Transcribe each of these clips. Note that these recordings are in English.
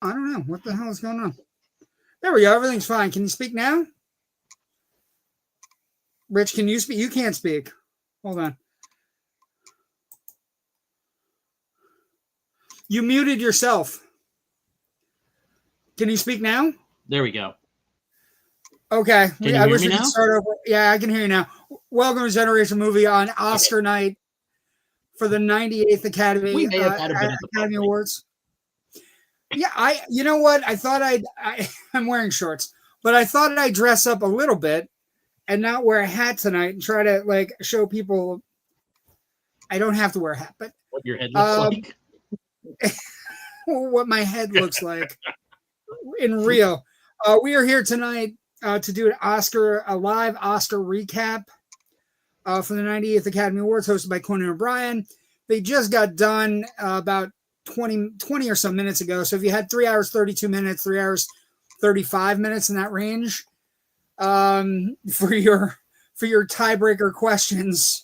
I don't know. What the hell is going on? There we go. Everything's fine. Can you speak now? Rich, can you speak? You can't speak. Hold on. You muted yourself. Can you speak now? There we go. Okay. I wish we could start over. Yeah, I can hear you now. Welcome to Generation Movie on Oscar night for the 98th Academy Awards. Yeah, you know what? I thought I'm wearing shorts, but I thought I'd dress up a little bit and not wear a hat tonight and try to like show people I don't have to wear a hat, but what your head looks like. What my head looks like in real. We are here tonight to do a live Oscar recap for the 98th Academy Awards hosted by Conan O Brien. They just got done about 20 or so minutes ago. So if you had 3 hours, 32 minutes, 3 hours, 35 minutes in that range for your tiebreaker questions,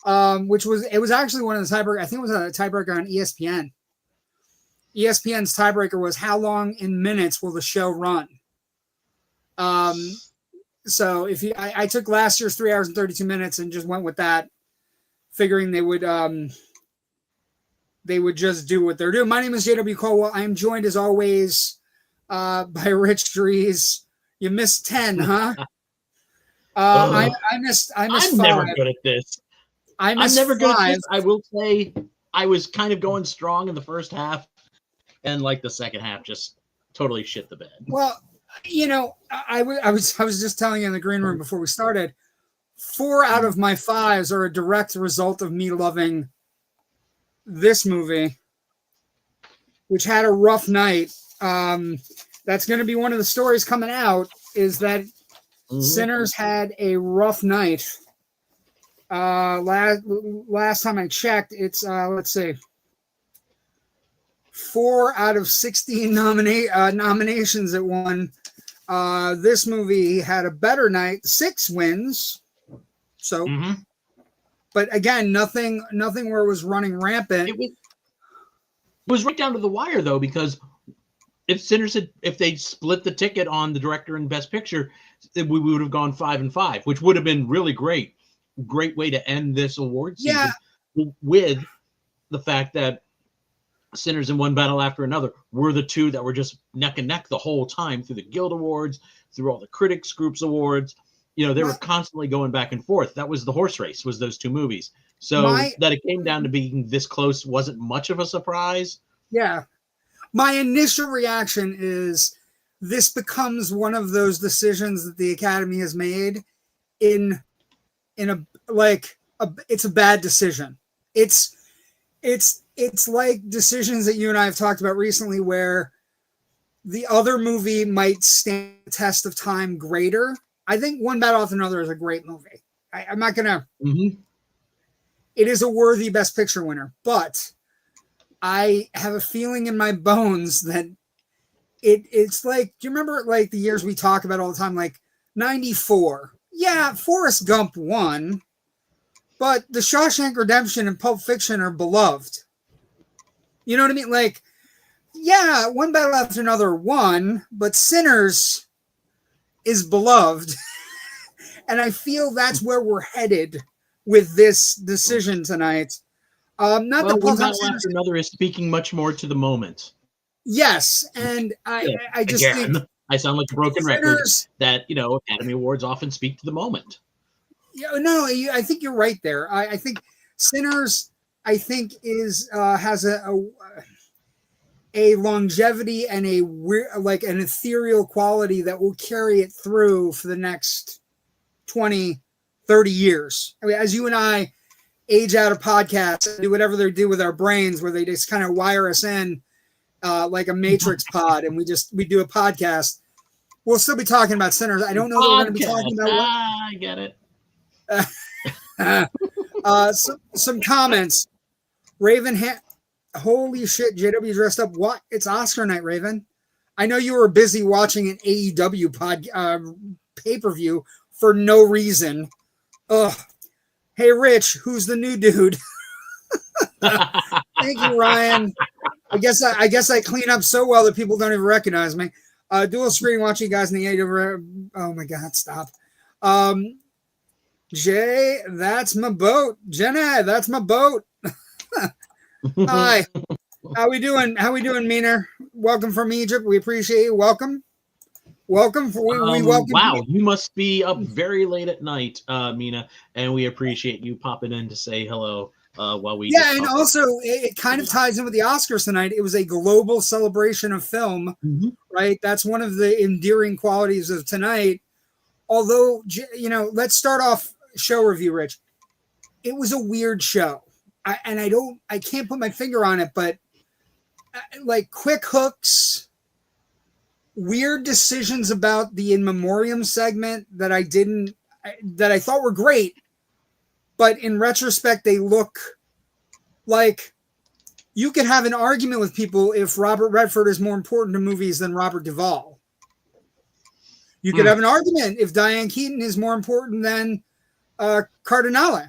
it was actually one of the tiebreaker. I think it was a tiebreaker on ESPN. ESPN's tiebreaker was how long in minutes will the show run? So if I took last year's 3 hours and 32 minutes and just went with that, figuring they would just do what they're doing. My name is JW Colwell. I am joined as always by Rich Drees. You missed 10, huh? I missed. I'm 5. Never good at this. I'm never 5. good at this. I will say I was kind of going strong in the first half, and like the second half, just totally shit the bed. Well, you know, I was just telling you in the green room before we started. 4 out of my 5s are a direct result of me loving this movie, which had a rough night. That's going to be one of the stories coming out, is that Sinners had a rough night. Last time I checked, it's let's see, 4 out of 16 nominations it won. This movie had a better night, 6 wins. So, but again, nothing where it was running rampant. It was right down to the wire though, because if they split the ticket on the director and best picture, we would have gone 5 and 5, which would have been really great way to end this award season. Yeah. With the fact that Sinners and One Battle After Another were the two that were just neck and neck the whole time through the Guild Awards, through all the critics groups awards. You know, they were constantly going back and forth. That was the horse race, was those two movies. So that it came down to being this close wasn't much of a surprise. Yeah. My initial reaction is this becomes one of those decisions that the Academy has made it's a bad decision. It's like decisions that you and I have talked about recently where the other movie might stand the test of time greater. I think One Battle After Another is a great movie. I'm not going to... It is a worthy Best Picture winner, but I have a feeling in my bones that it's like... Do you remember like the years we talk about all the time, like 94? Yeah, Forrest Gump won, but The Shawshank Redemption and Pulp Fiction are beloved. You know what I mean? Like, yeah, One Battle After Another won, but Sinners is beloved. And I feel that's where we're headed with this decision tonight. One Battle After Another is speaking much more to the moment. Yes, and I just think... I sound like a broken record that, Academy Awards often speak to the moment. Yeah, no, I think you're right there. I think Sinners... I think has a longevity and an ethereal quality that will carry it through for the next 20, 30 years. I mean, as you and I age out of podcasts, do whatever they do with our brains, where they just kind of wire us in like a Matrix pod, and we do a podcast. We'll still be talking about Sinners. I don't know that we're going to be talking about. I get it. Some comments. Raven, holy shit, JW dressed up. What? It's Oscar night, Raven. I know you were busy watching an AEW pay-per-view for no reason. Ugh. Hey, Rich, who's the new dude? Thank you, Ryan. I guess I clean up so well that people don't even recognize me. Dual screen watching guys in the age over. Oh my God, stop. Jay, that's my boat. Jenna, that's my boat. Hi. How we doing? How we doing, Mina? Welcome from Egypt. We appreciate you. Welcome. Welcome. We welcome wow, you must be up very late at night, Mina, and we appreciate you popping in to say hello while we. Yeah, and also it kind of ties in with the Oscars tonight. It was a global celebration of film, right? That's one of the endearing qualities of tonight. Although, let's start off show review, Rich. It was a weird show. I can't put my finger on it, but like quick hooks, weird decisions about the in memoriam segment that I thought were great, but in retrospect, they look like you could have an argument with people if Robert Redford is more important to movies than Robert Duvall. You could have an argument if Diane Keaton is more important than Cardinale,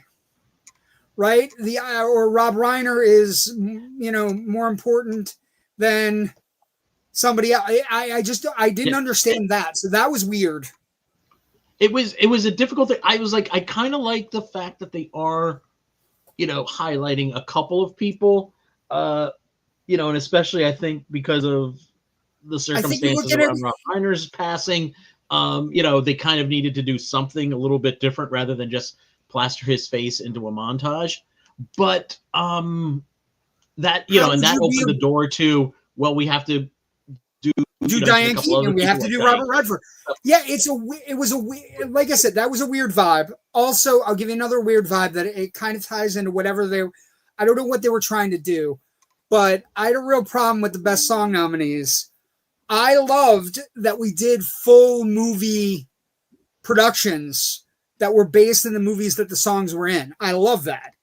right? Or Rob Reiner is, more important than somebody else. I didn't understand that. So that was weird. It was a difficult thing. I was like, I kind of like the fact that they are, highlighting a couple of people, and especially I think because of the circumstances around Rob Reiner's passing, they kind of needed to do something a little bit different rather than just plaster his face into a montage. But and that opened the door to, well, we have to do Diane Keaton, and we have to do Robert Redford. Yeah, like I said, that was a weird vibe. Also, I'll give you another weird vibe that it kind of ties into whatever I don't know what they were trying to do, but I had a real problem with the best song nominees. I loved that we did full movie productions that were based in the movies that the songs were in. I love that.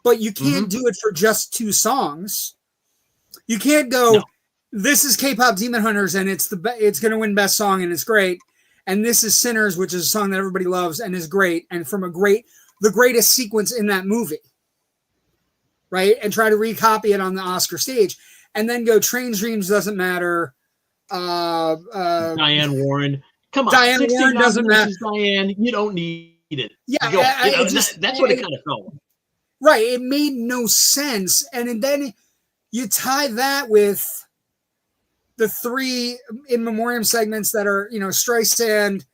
But you can't do it for just 2 songs. You can't go, this is K-pop Demon Hunters and it's going to win best song and it's great. And this is Sinners, which is a song that everybody loves and is great. And from the greatest sequence in that movie. Right? And try to recopy it on the Oscar stage. And then go Train's Dreams Doesn't Matter. Diane Warren. Come on. Diane Warren doesn't matter. Diane, you don't need it. Yeah. That's what it kind of felt like. Right. It made no sense. And then you tie that with the 3 in memoriam segments that are, Streisand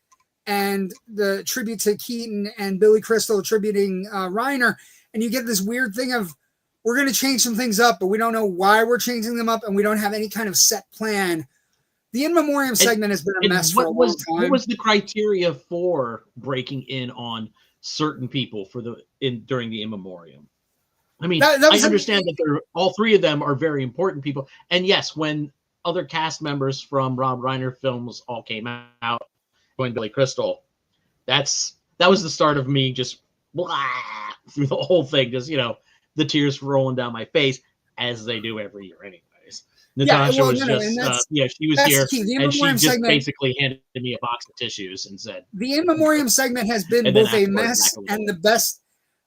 and the tribute to Keaton and Billy Crystal attributing Reiner. And you get this weird thing of, we're going to change some things up, but we don't know why we're changing them up. And we don't have any kind of set plan. The in memoriam segment has been a mess for a long time. What was the criteria for breaking in on certain people during the in memoriam? I mean, I understand that all 3 of them are very important people. And yes, when other cast members from Rob Reiner films all came out, going Billy Crystal, that was the start of me just blah through the whole thing, just the tears rolling down my face, as they do every year anyways. Natasha was she was here, and she just basically handed me a box of tissues and said, the in memoriam segment has been both a mess and the best.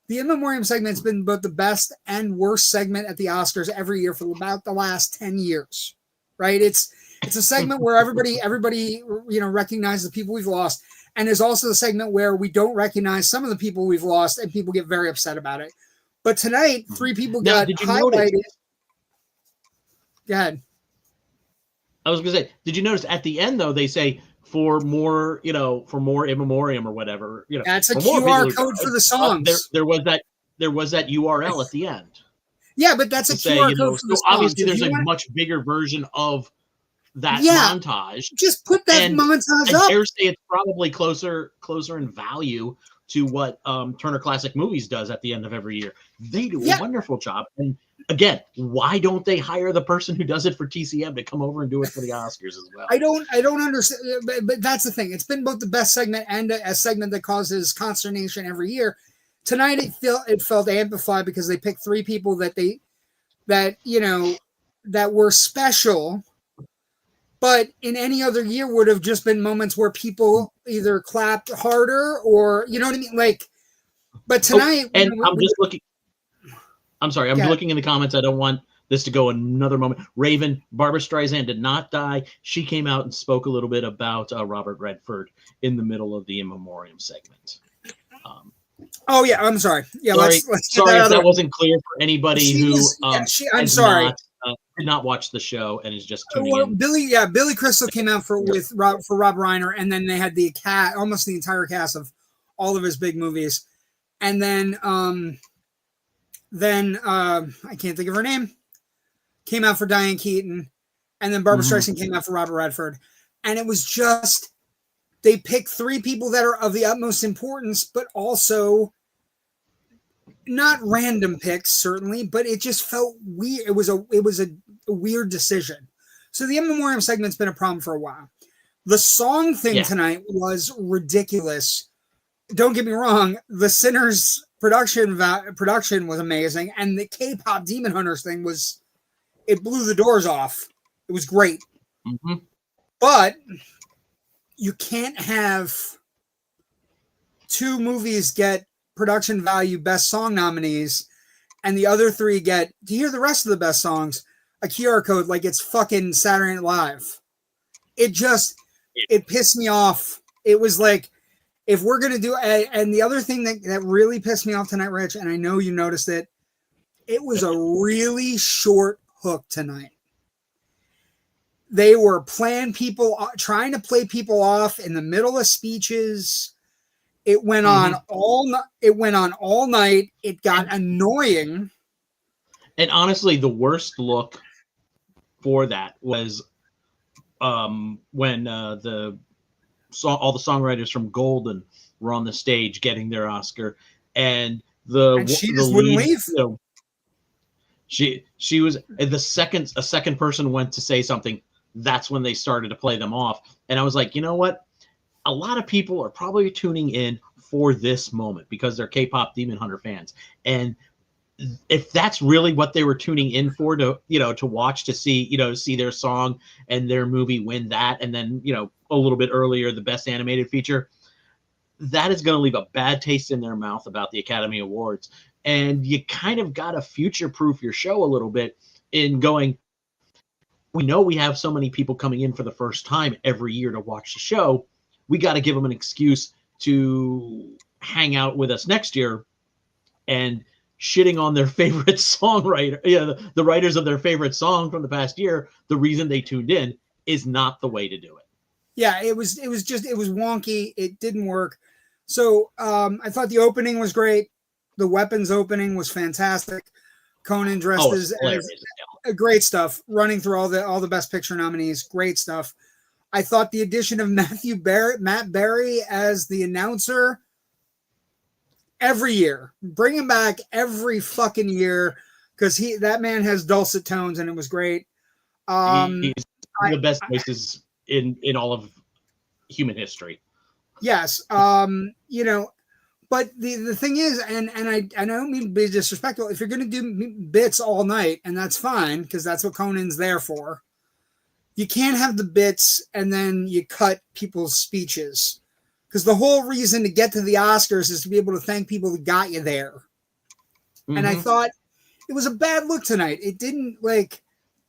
The in memoriam segment has been both the best and worst segment at the Oscars every year for about the last 10 years, right? It's a segment where everybody recognizes the people we've lost, and there's also the segment where we don't recognize some of the people we've lost, and people get very upset about it. But tonight, 3 people got highlighted. Go ahead. I was going to say, did you notice at the end, though, they say for more in memoriam or whatever, that's a QR code for the songs. There was that URL at the end. Yeah, but that's a QR code for the songs. Obviously, there's a much bigger version of that montage. Just put that montage up. I dare say it's probably closer in value to what Turner Classic Movies does at the end of every year. They do a wonderful job. And again, why don't they hire the person who does it for TCM to come over and do it for the Oscars as well? I don't understand, but that's the thing. It's been both the best segment and a segment that causes consternation every year. Tonight it felt amplified because they picked 3 people that were special, but in any other year would have just been moments where people either clapped harder or, you know what I mean? Like, but tonight, I'm just looking. I'm sorry. I'm looking in the comments. I don't want this to go another moment. Raven, Barbara Streisand did not die. She came out and spoke a little bit about Robert Redford in the middle of the in memoriam segment. Oh yeah, I'm sorry. Yeah, sorry, let's sorry if that wasn't clear for anybody who I'm sorry. Did not watch the show and is just tuning Well, in. Billy Crystal came out for Rob Reiner, and then they had the almost the entire cast of all of his big movies, and then I can't think of her name, came out for Diane Keaton, and then Barbara Streisand came out for Robert Redford, and it was just they picked three people that are of the utmost importance, but also not random picks, certainly, but it just felt weird. It was a weird decision. So the in memoriam segment's been a problem for a while. The song thing tonight was ridiculous. Don't get me wrong, the Sinners production was amazing, and the K-pop Demon Hunters thing it blew the doors off. It was great. But you can't have two movies get production value best song nominees and the other three get to hear the rest of the best songs a QR code like it's fucking Saturday Night Live. It pissed me off. It was like, if we're going to do and the other thing that really pissed me off tonight, Rich, and I know you noticed it was a really short hook tonight. They were trying to play people off in the middle of speeches. It went on all night. It got annoying. And honestly, the worst look for that was when all the songwriters from Golden were on the stage getting their Oscar, and she just wouldn't leave. She was a second person went to say something. That's when they started to play them off, and I was like, you know what? A lot of people are probably tuning in for this moment because they're K-pop Demon Hunter fans, and if that's really what they were tuning in for, to watch, to see their song and their movie win that, and then a little bit earlier the best animated feature, that is going to leave a bad taste in their mouth about the Academy Awards. And you kind of got to future-proof your show a little bit in going, we know we have so many people coming in for the first time every year to watch the show. We got to give them an excuse to hang out with us next year, and shitting on their favorite songwriter, the writers of their favorite song from the past year, the reason they tuned in, is not the way to do it. Yeah, it was wonky. It didn't work. So I thought the opening was great. The weapons opening was fantastic. Conan dressed as great stuff, running through all the best picture nominees. Great stuff. I thought the addition of Matt Berry as the announcer every year, bring him back every fucking year, because that man has dulcet tones, and it was great. He's one of the best voices in all of human history. Yes. But the thing is, and I don't mean to be disrespectful, if you're going to do bits all night, and that's fine, because that's what Conan's there for, you can't have the bits and then you cut people's speeches. Because the whole reason to get to the Oscars is to be able to thank people that got you there. And I thought it was a bad look tonight. It didn't,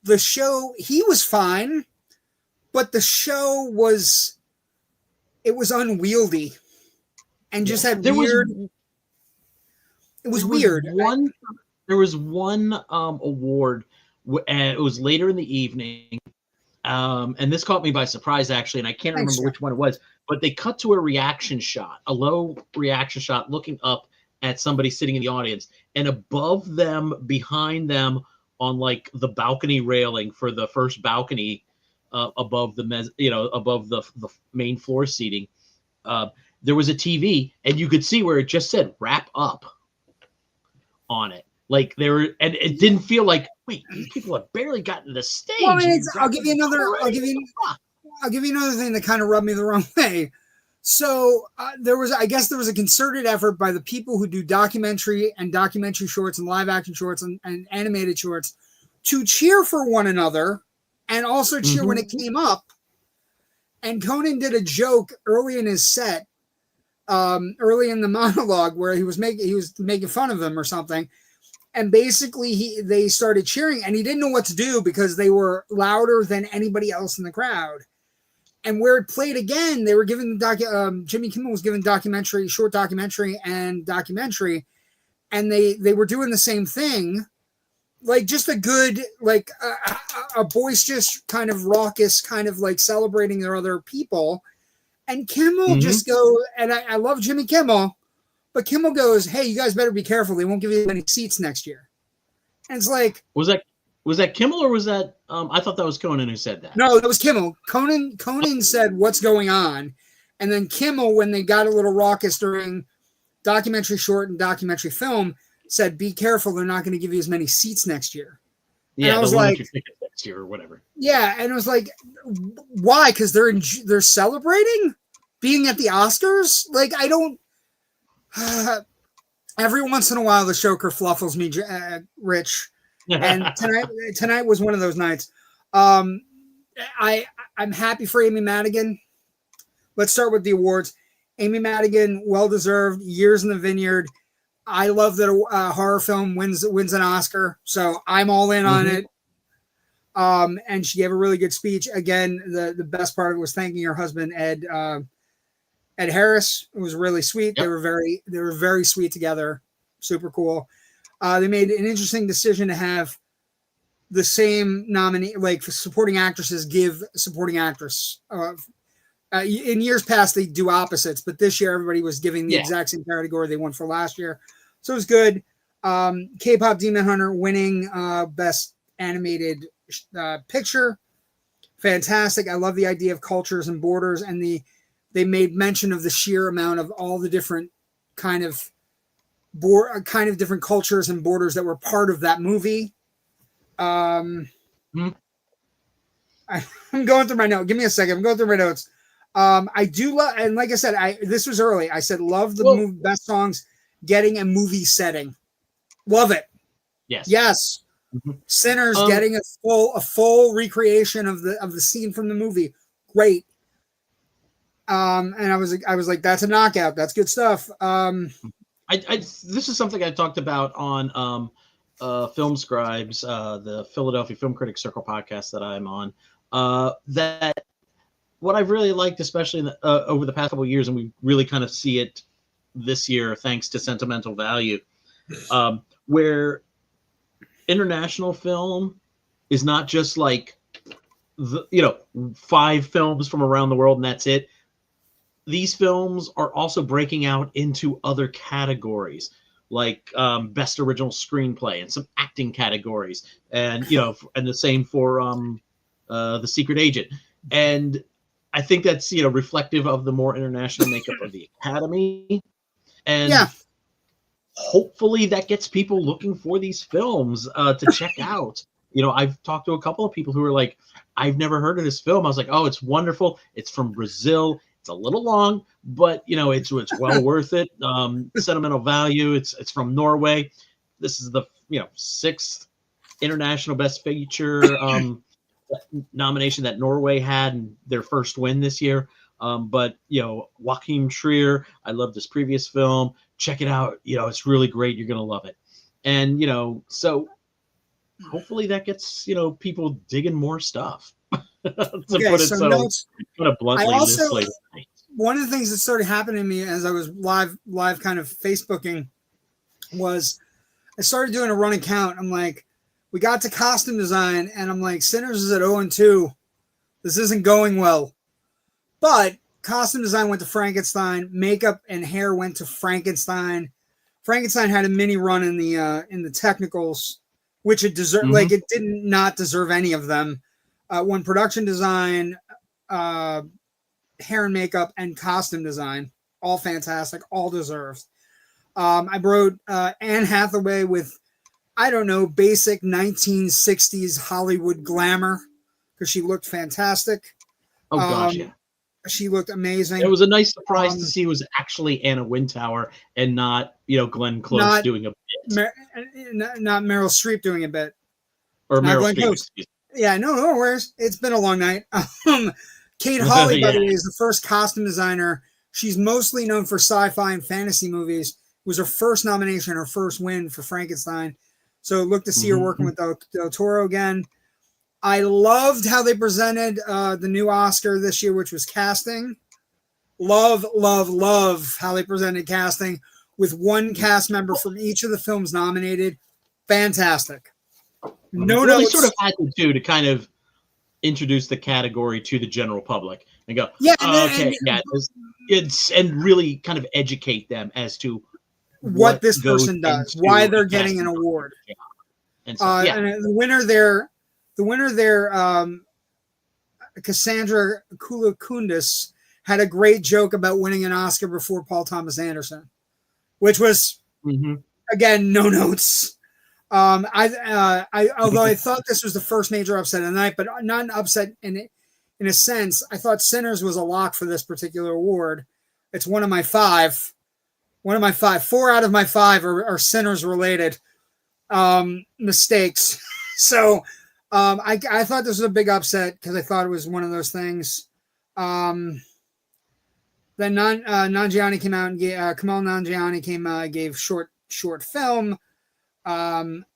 the show, he was fine, but the show was unwieldy. And just had weird. It was weird. There was one award, and it was later in the evening, and this caught me by surprise, actually, and I can't remember which one it was. But they cut to a reaction shot, a low reaction shot, looking up at somebody sitting in the audience, and above them, behind them, on the balcony railing for the first balcony, above the main floor seating. There was a TV, and you could see where it just said "wrap up" on it. And it didn't feel like, wait, these people have barely gotten to the stage. Well, I'll give you another thing that kind of rubbed me the wrong way. So there was a concerted effort by the people who do documentary shorts and live action shorts and animated shorts to cheer for one another and also cheer when it came up. And Conan did a joke early in his set, early in the monologue, where he was making fun of them or something. And basically they started cheering, and he didn't know what to do because they were louder than anybody else in the crowd. And where it played again, they were given Jimmy Kimmel was given short documentary, and they were doing the same thing, like just a good, like a boisterous kind of raucous, kind of like celebrating their other people. And Kimmel just go, and I love Jimmy Kimmel, but Kimmel goes, "Hey, you guys better be careful. They won't give you any seats next year." And it's like, was that Kimmel, or was that I thought that was Conan who said that? No, that was Kimmel. Conan said, "What's going on?" And then Kimmel, when they got a little raucous during documentary short and documentary film, said, "Be careful. They're not going to give you as many seats next year." Yeah, and I was like, next year or whatever. Yeah, and it was like, why? Because they're celebrating being at the Oscars. Like, I don't. Every once in a while, the show kerfluffles me, Rich. And tonight was one of those nights. I'm happy for Amy Madigan. Let's start with the awards. Amy Madigan, well deserved. Years in the Vineyard. I love that a horror film wins an Oscar, so I'm all in on it. And she gave a really good speech. Again, the best part of it was thanking her husband Ed Harris. It was really sweet. Yep. They were very sweet together. Super cool. They made an interesting decision to have the same nominee, like supporting actresses, give supporting actress. In years past, they do opposites, but this year everybody was giving the exact same category they won for last year. So it was good. K-pop Demon Hunter winning best animated picture. Fantastic. I love the idea of cultures and borders, and they made mention of the sheer amount of all the different kind of different cultures and borders that were part of that movie. I'm going through my notes. Give me a second. I'm going through my notes. I do love, and like I said, this was early. I said love the movie, best songs getting a movie setting. Love it. Yes. Sinners getting a full recreation of the scene from the movie. Great. And I was like, that's a knockout. That's good stuff. This is something I talked about on Film Scribes, the Philadelphia Film Critics Circle podcast that I'm on. That what I've really liked, especially over the past couple of years, and we really kind of see it this year thanks to Sentimental Value, where international film is not just like 5 films from around the world and that's it. These films are also breaking out into other categories, like best original screenplay and some acting categories, and and the same for The Secret Agent. And I think that's reflective of the more international makeup of the Academy, and hopefully that gets people looking for these films to check out. I've talked to a couple of people who are like, I've never heard of this film. I was like, oh, it's wonderful. It's from Brazil. It's a little long, but it's well worth it. Sentimental Value. It's from Norway. This is the 6th international best feature nomination that Norway had in their first win this year. But Joachim Trier, I love this previous film. Check it out. It's really great. You're gonna love it. And so hopefully that gets people digging more stuff. Notes. Kind of bluntly, one of the things that started happening to me as I was live kind of Facebooking was I started doing a running count. I'm like, we got to costume design, and I'm like, Sinners is at 0-2. This isn't going well. But costume design went to Frankenstein. Makeup and hair went to Frankenstein. Frankenstein had a mini run in the technicals, which it deserved. Like, it did not deserve any of them. Won production design, hair and makeup, and costume design. All fantastic, all deserved. I wrote Anne Hathaway with, I don't know, basic 1960s Hollywood glamour because she looked fantastic. Oh, gosh, yeah. She looked amazing. It was a nice surprise to see it was actually Anna Wintour and not, Glenn Close doing a bit. Not Meryl Streep doing a bit. Or Meryl Streep. Yeah, no worries. It's been a long night. Kate Hawley, by the way, is the first costume designer. She's mostly known for sci-fi and fantasy movies. It was her first nomination, her first win for Frankenstein. So look to see her working with Del Toro again. I loved how they presented the new Oscar this year, which was casting. Love how they presented casting with one cast member from each of the films nominated. Fantastic. No notes. They sort of had to kind of introduce the category to the general public and go, and really kind of educate them as to what this person does, why they're getting an award. Yeah. And so, and the winner there, Cassandra Koulakundis, had a great joke about winning an Oscar before Paul Thomas Anderson, which was again no notes. Although I thought this was the first major upset of the night, but not an upset in a sense. I thought Sinners was a lock for this particular award. It's one of my five. 4 out of my 5 are Sinners related mistakes. So I thought this was a big upset because I thought it was one of those things. Then Nanjiani came out and Kamal Nanjiani gave short film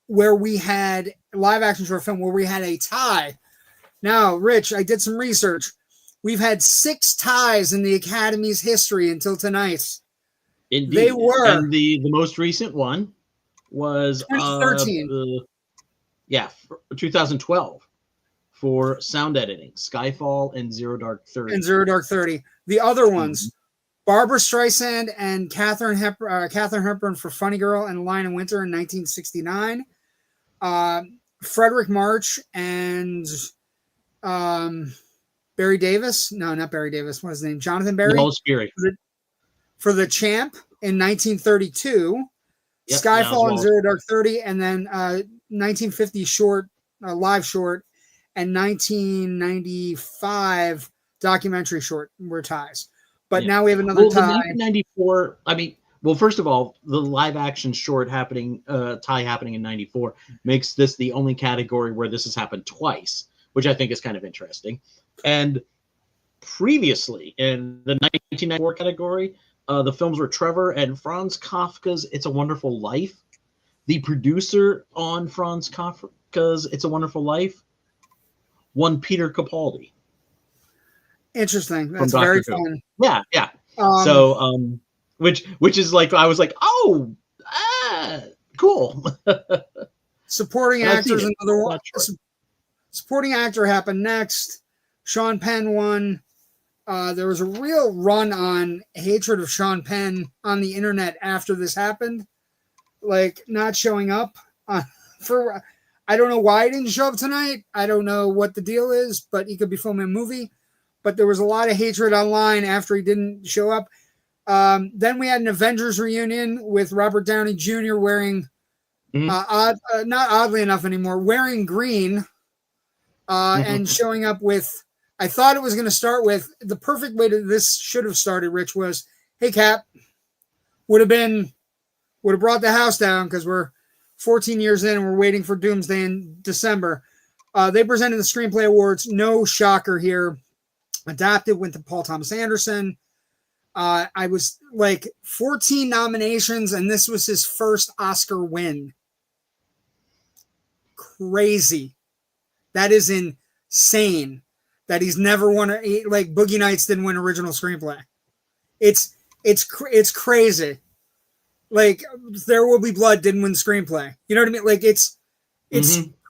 where we had live action short film where we had a tie. Now, Rich, I did some research. We've had 6 ties in the Academy's history until tonight. Indeed. They were. And the most recent one was 2013. 2012 for sound editing, Skyfall and Zero Dark 30. The other ones, Barbara Streisand and Katharine Hepburn for Funny Girl and Lion in Winter in 1969. Frederick March and Barry Davis. No, not Barry Davis. What's his name? Jonathan Barry. For the Champ in 1932. Yep, Skyfall and Zero Dark 30. And then 1950 live short, and 1995 documentary short were ties. But now we have another tie. 1994, first of all, the live action short tie happening in 94 makes this the only category where this has happened twice, which I think is kind of interesting. And previously in the 1994 category, the films were Trevor and Franz Kafka's It's a Wonderful Life. The producer on Franz Kafka's It's a Wonderful Life won Peter Capaldi. Interesting. That's very fun. Yeah. Which is like, I was like, cool. Supporting actors, another one. Supporting actor happened next. Sean Penn won. There was a real run on hatred of Sean Penn on the internet after this happened, like not showing up for. I don't know why he didn't show up tonight. I don't know what the deal is, but he could be filming a movie. But there was a lot of hatred online after he didn't show up. Then we had an Avengers reunion with Robert Downey Jr. wearing, not oddly enough anymore, wearing green and showing up with. I thought it was going to start with the perfect way to this should have started, Rich, was, hey, Cap, would have brought the house down because we're 14 years in and we're waiting for Doomsday in December. They presented the Screenplay Awards. No shocker here. Adapted went to Paul Thomas Anderson. I was like 14 nominations, and this was his first Oscar win. Crazy. That is insane. That he's never won, like Boogie Nights didn't win original screenplay. It's crazy. Like There Will Be Blood didn't win screenplay. You know what I mean? Like it's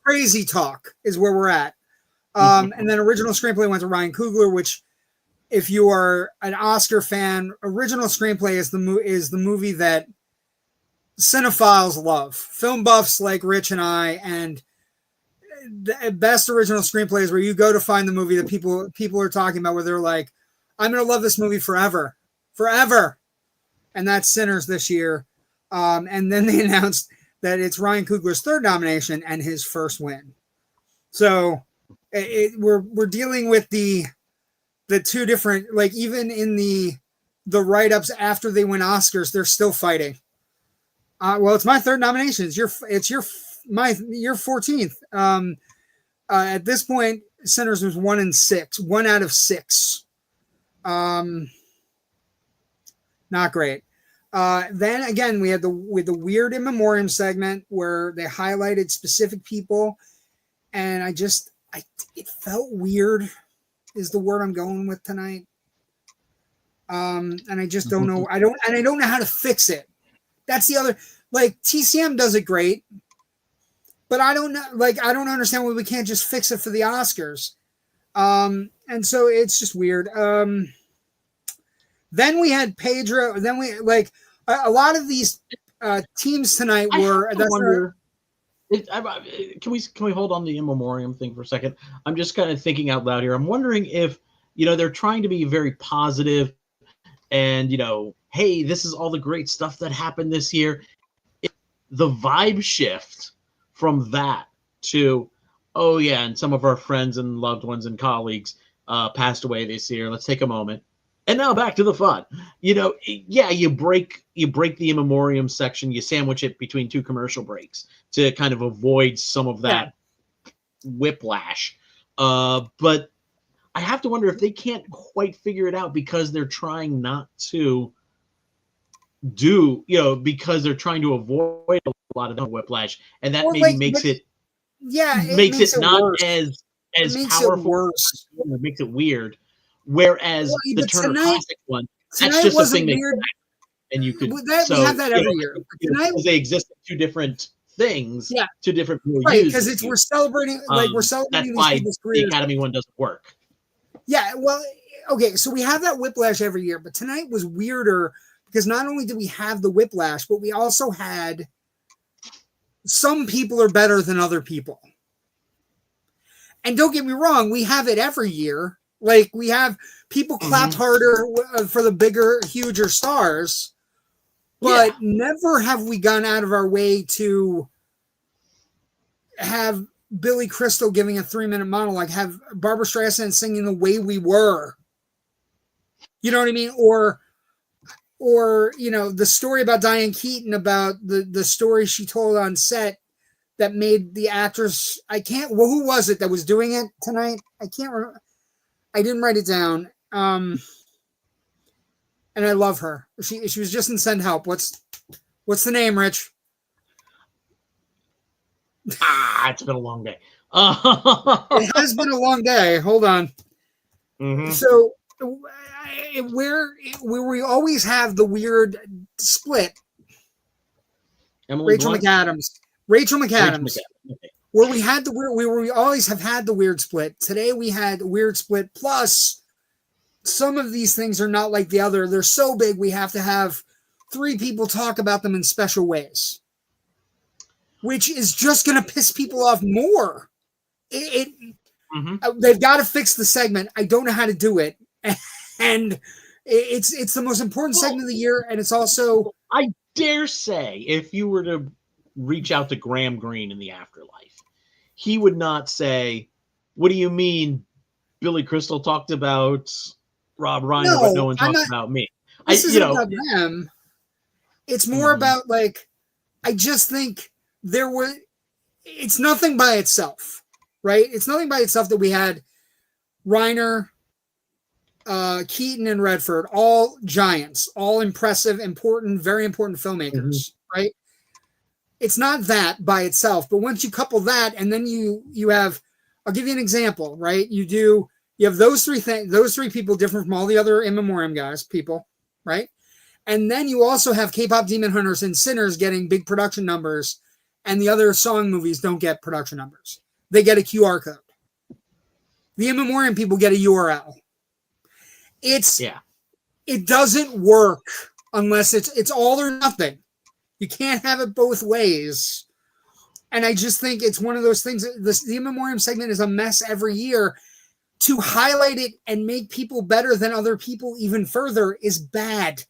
crazy talk is where we're at. And then original screenplay went to Ryan Coogler, which, if you are an Oscar fan, original screenplay is the movie that cinephiles love. Film buffs like Rich and I, and the best original screenplay is where you go to find the movie that people are talking about, where they're like, I'm going to love this movie forever. And that's Sinners this year. And then they announced that it's Ryan Coogler's 3rd nomination and his first win. So we're dealing with the 2 different, like even in the write-ups after they win Oscars, they're still fighting. Well, it's my 3rd nomination. It's your 14th. At this point, Sinners was 1 out of 6. Not great. Then again, we had the weird in memoriam segment where they highlighted specific people, and it felt weird is the word I'm going with tonight. And I just don't know. I don't know how to fix it. That's the other, like, TCM does it great, but I don't know. Like, I don't understand why we can't just fix it for the Oscars. And so it's just weird. Then we had Pedro. Then we like a lot of these teams tonight were. Can we hold on the in memoriam thing for a second? I'm just kind of thinking out loud here. I'm wondering if they're trying to be very positive, and hey, this is all the great stuff that happened this year. If the vibe shift from that to, oh yeah, and some of our friends and loved ones and colleagues passed away this year. Let's take a moment. And now back to the fun. You break the in memoriam section, you sandwich it between two commercial breaks to kind of avoid some of that whiplash. But I have to wonder if they can't quite figure it out because they're trying not to because they're trying to avoid a lot of the whiplash, and that makes it not worse. as powerful. It makes it weird. Whereas the Turner Classic one, that's just a thing they and you could we have that every year. Tonight, they exist in two different things, two different right? Because we're celebrating, that's why the Academy one doesn't work. Yeah, well, okay, so we have that whiplash every year, but tonight was weirder because not only did we have the whiplash, but we also had some people are better than other people. And don't get me wrong, we have it every year. Like, we have people clapped harder for the bigger, huger stars, but never have we gone out of our way to have Billy Crystal giving a 3-minute monologue, have Barbara Streisand singing The Way We Were. You know what I mean? Or the story about Diane Keaton, about the story she told on set that made the actress, who was it that was doing it tonight? I can't remember. I didn't write it down. And I love her. She was just in Send Help. What's the name, Rich? It's been a long day. It has been a long day. Hold on. So where we always have the weird split. Rachel McAdams. Okay. Where we had we always have had the weird split. Today we had a weird split. Plus, some of these things are not like the other. They're so big we have to have 3 people talk about them in special ways, which is just going to piss people off more. They've got to fix the segment. I don't know how to do it, and it's the most important segment of the year, and it's also. I dare say, if you were to reach out to Graham Greene in the afterlife, he would not say, "What do you mean Billy Crystal talked about Rob Reiner, but no one talked about me?" This isn't about them. It's more about, like, I just think it's nothing by itself, right? It's nothing by itself that we had Reiner, Keaton, and Redford, all giants, all impressive, important, very important filmmakers, right? It's not that by itself, but once you couple that, and then you have, I'll give you an example, right? You have those 3 things, those 3 people different from all the other in memoriam people, right? And then you also have K-pop Demon Hunters and Sinners getting big production numbers, and the other song movies don't get production numbers. They get a QR code. The in memoriam people get a URL. It doesn't work unless it's all or nothing. You can't have it both ways. And I just think it's one of those things. The in memoriam segment is a mess every year. To highlight it and make people better than other people even further is bad.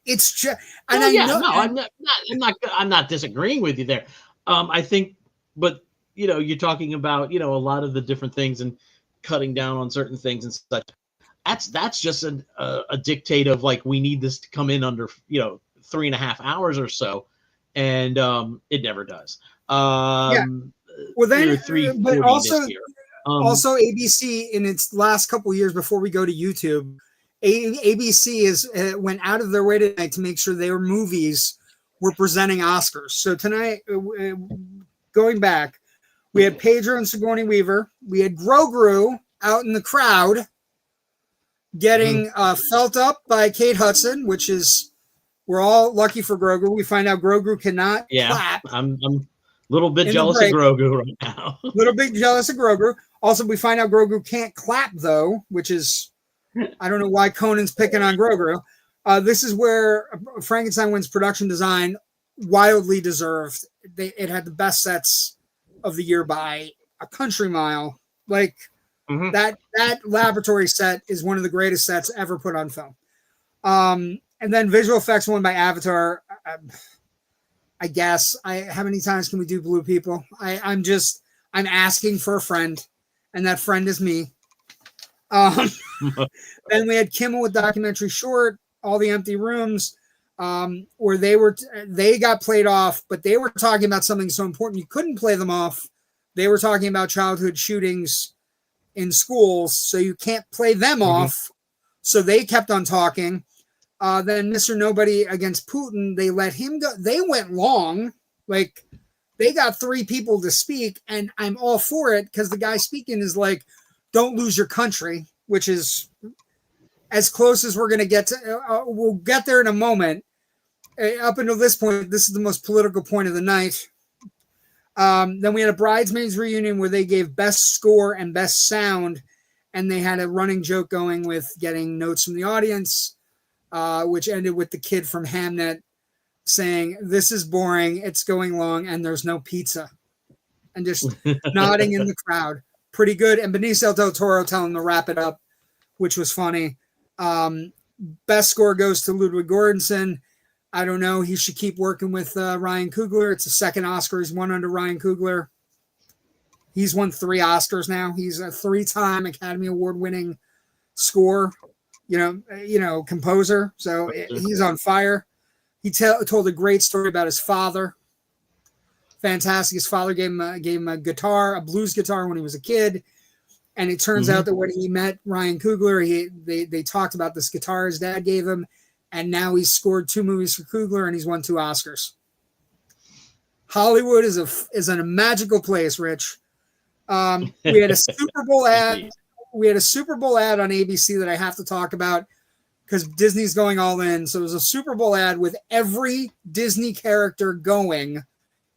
It's just, and I'm not disagreeing with you there. I think, but you're talking about a lot of the different things and cutting down on certain things and such. That's just a dictate of, like, we need this to come in under 3.5 hours or so, and it never does. Well, then, but also ABC in its last couple of years before we go to YouTube ABC went out of their way tonight to make sure their movies were presenting Oscars. So tonight, going back, we had Pedro and Sigourney Weaver. We had Grogu out in the crowd getting felt up by Kate Hudson, which is, we're all lucky for Grogu. We find out Grogu cannot clap. I'm a little bit jealous of Grogu right now. A little bit jealous of Grogu. Also, we find out Grogu can't clap, though, which is, I don't know why Conan's picking on Grogu. This is where Frankenstein wins production design, wildly deserved. It had the best sets of the year by a country mile. Like, that laboratory set is one of the greatest sets ever put on film. And then visual effects won by Avatar. I guess. How many times can we do Blue People? I'm asking for a friend, and that friend is me. Then we had Kimmel with documentary short, All the Empty Rooms, where they got played off, but they were talking about something so important you couldn't play them off. They were talking about childhood shootings in schools, so you can't play them off. So they kept on talking. Then Mr. Nobody against Putin, they let him go. They went long. Like, they got 3 people to speak, and I'm all for it because the guy speaking is like, don't lose your country, which is as close as we're going to get to. We'll get there in a moment. Up until this point, this is the most political point of the night. Then we had a bridesmaids reunion where they gave best score and best sound, and they had a running joke going with getting notes from the audience, which ended with the kid from Hamnet saying, "This is boring, it's going long, and there's no pizza," and just nodding in the crowd. Pretty good. And Benicio del Toro telling them to wrap it up, which was funny. Best score goes to Ludwig Göransson. I don't know. He should keep working with Ryan Coogler. It's the second Oscar he's won under Ryan Coogler. He's won 3 Oscars now. He's a 3-time Academy Award winning score, composer. So he's on fire. He told a great story about his father. Fantastic. His father gave him a guitar, a blues guitar when he was a kid. And it turns out that when he met Ryan Coogler, they talked about this guitar his dad gave him. And now he's scored 2 movies for Coogler and he's won 2 Oscars. Hollywood is a magical place, Rich. We had a Super Bowl ad. We had a Super Bowl ad on ABC that I have to talk about because Disney's going all in. So it was a Super Bowl ad with every Disney character going,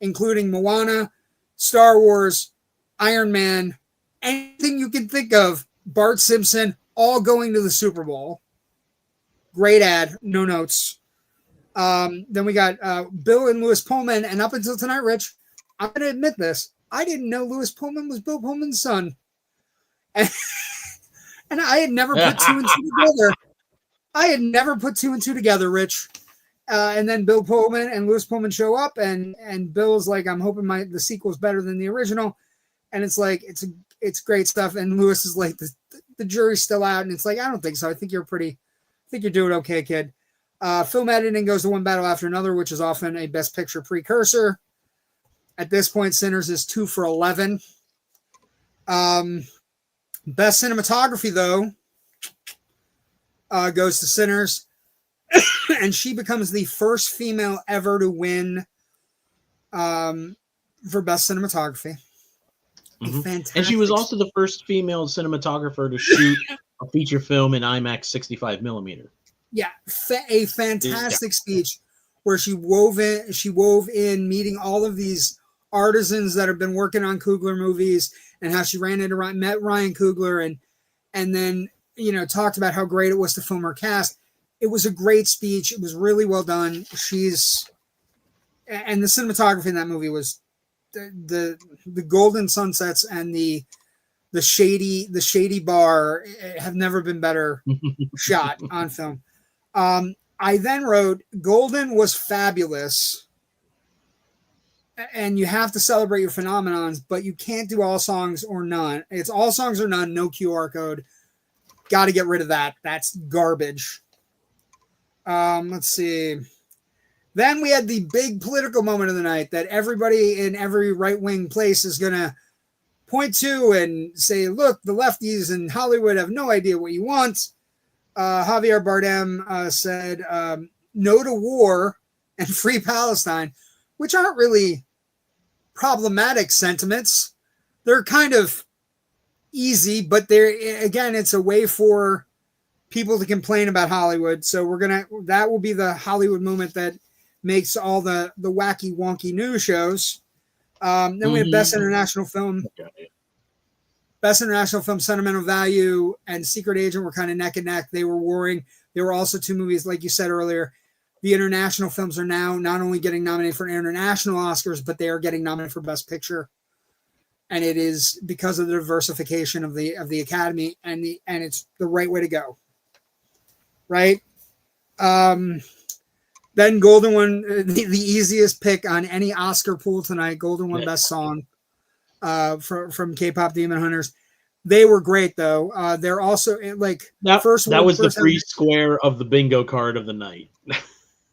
including Moana, Star Wars, Iron Man, anything you can think of, Bart Simpson, all going to the Super Bowl. Great ad, no notes. Then we got Bill and Louis Pullman, and up until tonight, Rich, I'm going to admit this. I didn't know Louis Pullman was Bill Pullman's son. And I had never put 2 and 2 together. I had never put 2 and 2 together, Rich. And then Bill Pullman and Louis Pullman show up, and Bill's like, I'm hoping the sequel's better than the original. And it's like, it's great stuff. And Louis is like, the jury's still out. And it's like, I don't think so. I think you're doing okay, kid. Film editing goes to one battle after another, which is often a Best Picture precursor. At this point, Sinners is 2 for 11. Best cinematography, though, goes to Sinners. And she becomes the first female ever to win for Best Cinematography. And she was also the first female cinematographer to shoot a feature film in IMAX 65 millimeter. Yeah, a fantastic speech where she wove in meeting all of these artisans that have been working on Coogler movies and how she met Ryan Coogler and then talked about how great it was to film her cast. It was a great speech. It was really well done. And the cinematography in that movie was the golden sunsets and the shady bar have never been better shot on film. I then wrote, Golden was fabulous, and you have to celebrate your phenomenons, but you can't do all songs or none. It's all songs or none, no QR code. Got to get rid of that. That's garbage. Let's see. Then we had the big political moment of the night that everybody in every right-wing place is going to point to and say, look, the lefties in Hollywood have no idea what you want. Javier Bardem said, no to war and free Palestine, which aren't really problematic sentiments. They're kind of easy, but they're, again, it's a way for people to complain about Hollywood. So that will be the Hollywood moment that makes all the wacky wonky news shows. Then we have Best International Film. Best International Film, Sentimental Value, and Secret Agent were kind of neck and neck. They were warring. There were also two movies, like you said earlier. The international films are now not only getting nominated for international Oscars, but they are getting nominated for Best Picture. And it is because of the diversification of the Academy, and it's the right way to go. Right? Then Golden won the easiest pick on any Oscar pool tonight. Golden won Best Song. From K-pop Demon Hunters. They were great though. They're also like that was the free square of the bingo card of the night.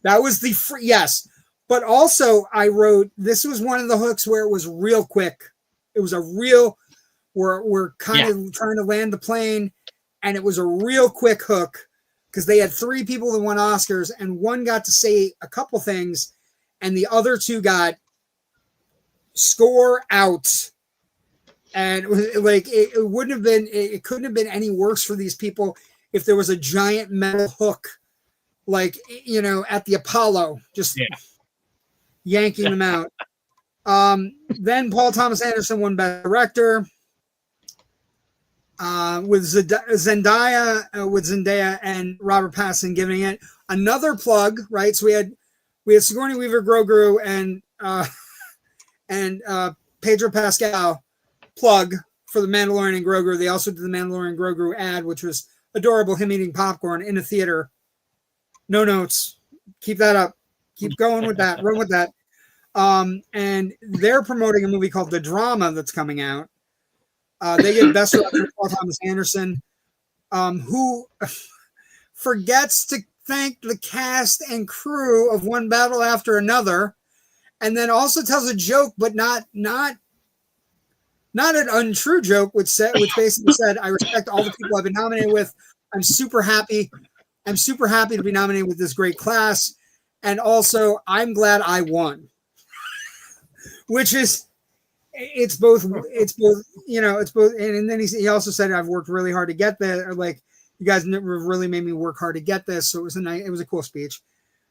That was the free, yes. But also I wrote, this was one of the hooks where it was real quick. It was a real, we're kind of trying to land the plane, and it was a real quick hook because they had three people that won Oscars, and one got to say a couple things, and the other two got score out. And it was like it wouldn't have been, it couldn't have been any worse for these people if there was a giant metal hook, like, you know, at the Apollo, just yanking them out. Then Paul Thomas Anderson won Best Director with Zendaya and Robert Pattinson giving it. Another plug, right? So we had Sigourney Weaver, Grogu, and Pedro Pascal plug for the Mandalorian and Grogu. They also did the Mandalorian Grogu ad, which was adorable, him eating popcorn in a theater. No notes. Keep that up. Keep going with that. Run with that. And they're promoting a movie called The Drama that's coming out. They get Best Director Paul Thomas Anderson, who forgets to thank the cast and crew of One Battle After Another, and then also tells a joke, but not an untrue joke, which basically said, I respect all the people I've been nominated with. I'm super happy. I'm super happy to be nominated with this great class. And also, I'm glad I won. Which is, it's both, you know, it's both. And then he also said, I've worked really hard to get there. Like, you guys never really made me work hard to get this. So it was a cool speech.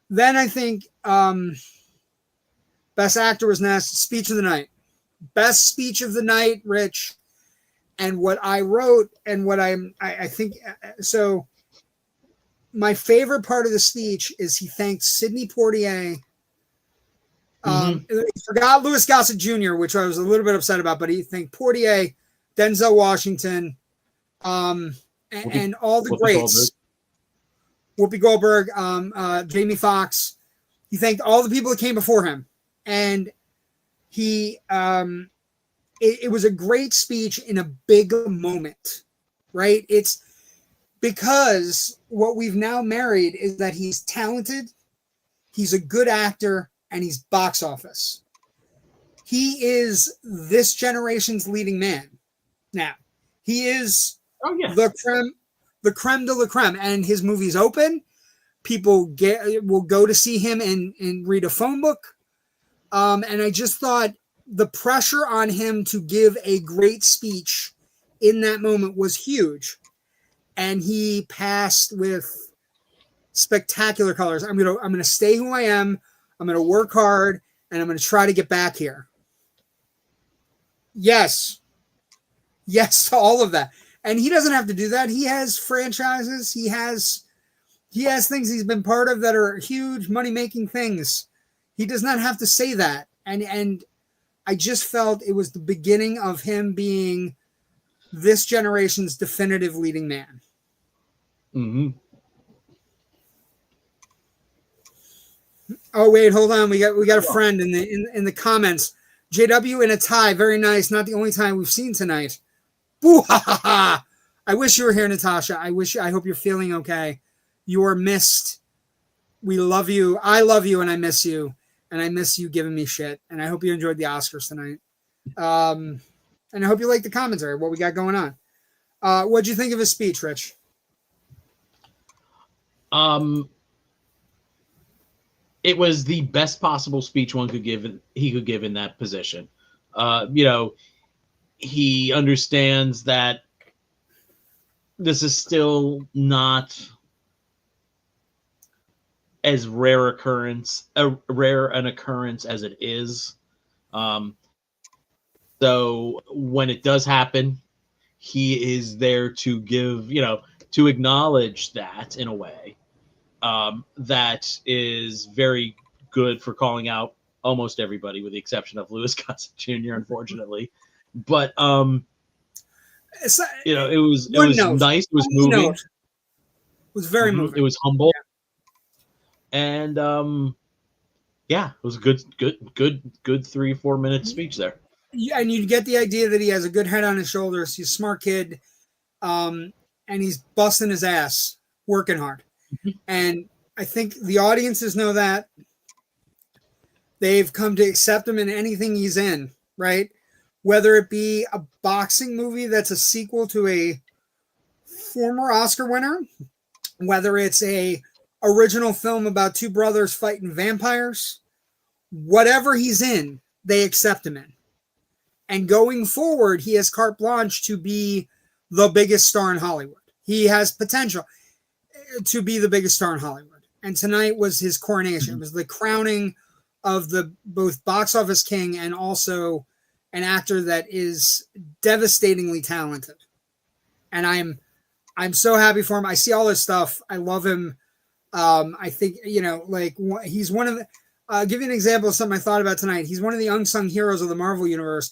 Then I think Best Actor was next. Speech of the Night. Best speech of the night, Rich. And what I wrote and what I think, so my favorite part of the speech is he thanked Sidney Poitier. He forgot Louis Gossett Jr., which I was a little bit upset about, but he thanked Poitier, Denzel Washington, and all the greats. Whoopi Goldberg, Jamie Foxx. He thanked all the people that came before him. And he it was a great speech in a big moment, right? It's because what we've now married is that he's talented, he's a good actor, and he's box office. He is this generation's leading man. Now, he is the creme de la creme, and his movie's open. People will go to see him and read a phone book. And I just thought the pressure on him to give a great speech in that moment was huge. And he passed with spectacular colors. I'm gonna stay who I am. I'm gonna work hard, and I'm gonna try to get back here. Yes to all of that. And he doesn't have to do that. He has franchises. He has things he's been part of that are huge money-making things. He does not have to say that. And I just felt it was the beginning of him being this generation's definitive leading man. Mm-hmm. Oh, wait, hold on. We got a friend in the comments. JW in a tie. Very nice. Not the only tie we've seen tonight. Boo ha ha ha. I wish you were here, Natasha. I hope you're feeling okay. You are missed. We love you. I love you, and I miss you. And I miss you giving me shit. And I hope you enjoyed the Oscars tonight. And I hope you like the commentary, what we got going on. What'd you think of his speech, Rich? It was the best possible speech he could give in that position. He understands that this is still not as rare an occurrence as it is. So when it does happen, he is there to give, to acknowledge that in a way that is very good for calling out almost everybody, with the exception of Louis Gossett Jr., unfortunately. But it was nice. It was moving. It was very moving. It was humble, and it was a good 3-4 minute speech there. Yeah, and you get the idea that he has a good head on his shoulders. He's a smart kid, and he's busting his ass, working hard. And I think the audiences know that. They've come to accept him in anything he's in, right? Whether it be a boxing movie that's a sequel to a former Oscar winner, whether it's a original film about two brothers fighting vampires, whatever he's in, they accept him in. And going forward, he has carte blanche to be the biggest star in Hollywood. He has potential to be the biggest star in Hollywood. And tonight was his coronation. It was the crowning of the both box office king and also an actor that is devastatingly talented. And I'm so happy for him. I see all his stuff. I love him. I think, he's one of the, I'll give you an example of something I thought about tonight. He's one of the unsung heroes of the Marvel universe,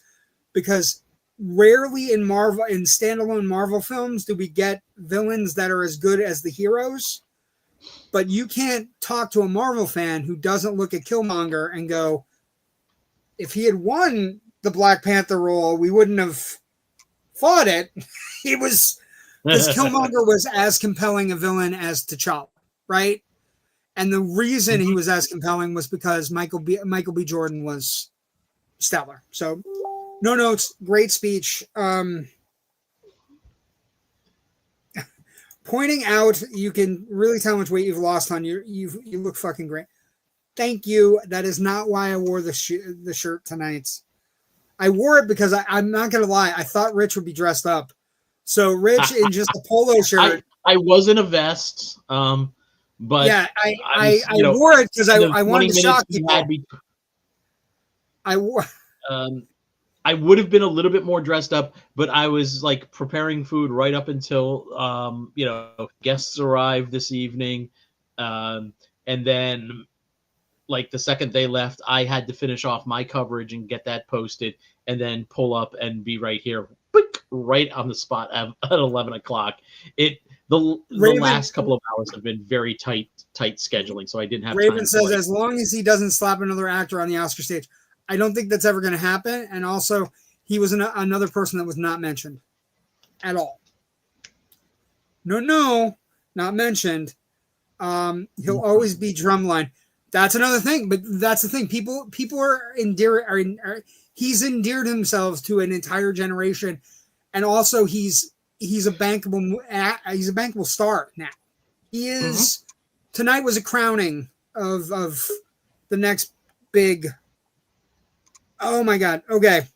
because rarely in standalone Marvel films do we get villains that are as good as the heroes. But you can't talk to a Marvel fan who doesn't look at Killmonger and go, if he had won the Black Panther role, we wouldn't have fought it. Because Killmonger was as compelling a villain as T'Challa, right? And the reason he was as compelling was because Michael B. Jordan was stellar. So, no notes, great speech. Pointing out, you can really tell how much weight you've lost on you. You look fucking great. Thank you. That is not why I wore the shirt tonight. I wore it because I'm not going to lie. I thought Rich would be dressed up. So Rich in just a polo shirt. I was in a vest. But yeah, I wore it because I wanted to shock people. I would have been a little bit more dressed up, but I was like preparing food right up until guests arrived this evening, and then like the second they left, I had to finish off my coverage and get that posted, and then pull up and be right here, right on the spot at 11 o'clock. The last couple of hours have been very tight scheduling, so I didn't have Raven time. Says as long as he doesn't slap another actor on the Oscar stage. I don't think that's ever going to happen. And also, he was another person that was not mentioned at all. No, not mentioned. He'll always be drumline. That's another thing. But that's the thing. People are he's endeared himself to an entire generation, and also he's a bankable star now. He is. Tonight was a crowning of the next big. Oh my God. Okay.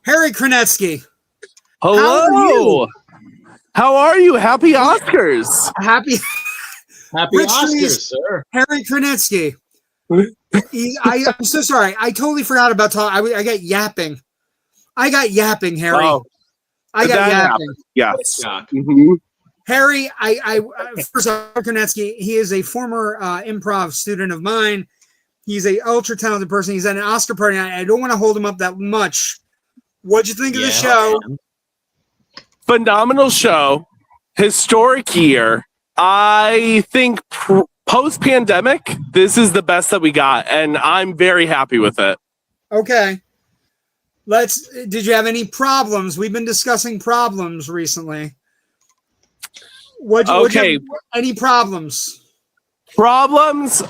Harry Krenetsky. Hello. How are you? Happy Oscars. Happy Rich Oscars, Drees, sir. Harry Krenetsky. I'm so sorry. I totally forgot about talking. I got yapping. Harry. Oh, I got yapping. Yes. Harry, I first off, Krenetsky, he is a former improv student of mine. He's a ultra talented person. He's at an Oscar party. I don't want to hold him up that much. What'd you think of the show? Man. Phenomenal show. Historic year. I think post-pandemic, this is the best that we got, and I'm very happy with it. Okay. Did you have any problems? We've been discussing problems recently. Any problems? Problems?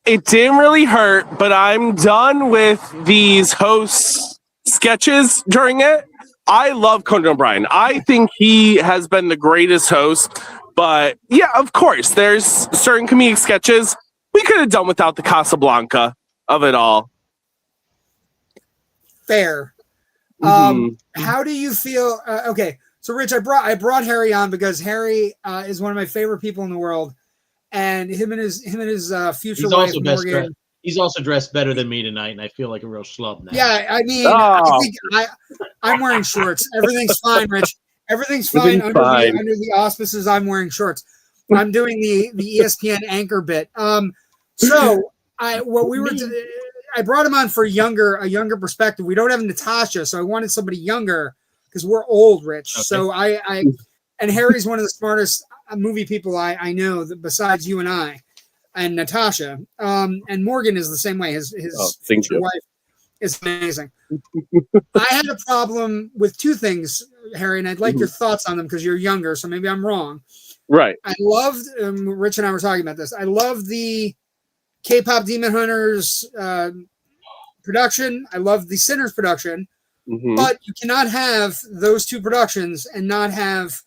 It didn't really hurt, but I'm done with these hosts' sketches during it. I love Conan O Brien. I think he has been the greatest host. But yeah, of course, there's certain comedic sketches we could have done without the Casablanca of it all. Fair. Mhm. How do you feel? Okay, so Rich, I brought Harry on because Harry is one of my favorite people in the world, and him and his future He's wife also best Morgan. dressed. He's also dressed better than me tonight, and I feel like a real schlub now. Yeah, I mean, Oh. I think I'm wearing shorts. Everything's fine, Rich. Everything's fine Everything's under fine. the auspices. I'm wearing shorts. I'm doing the ESPN anchor bit. So I brought him on for a younger perspective. We don't have Natasha, so I wanted somebody younger because we're old, Rich. Okay. So and Harry's one of the smartest movie people I know besides you and I. And Natasha, and Morgan is the same way. His future wife is amazing. I had a problem with two things, Harry, and I'd like your thoughts on them because you're younger, so maybe I'm wrong. Right. I loved, Rich and I were talking about this. I loved the K-pop Demon Hunters production. I loved the Sinners production, but you cannot have those two productions and not have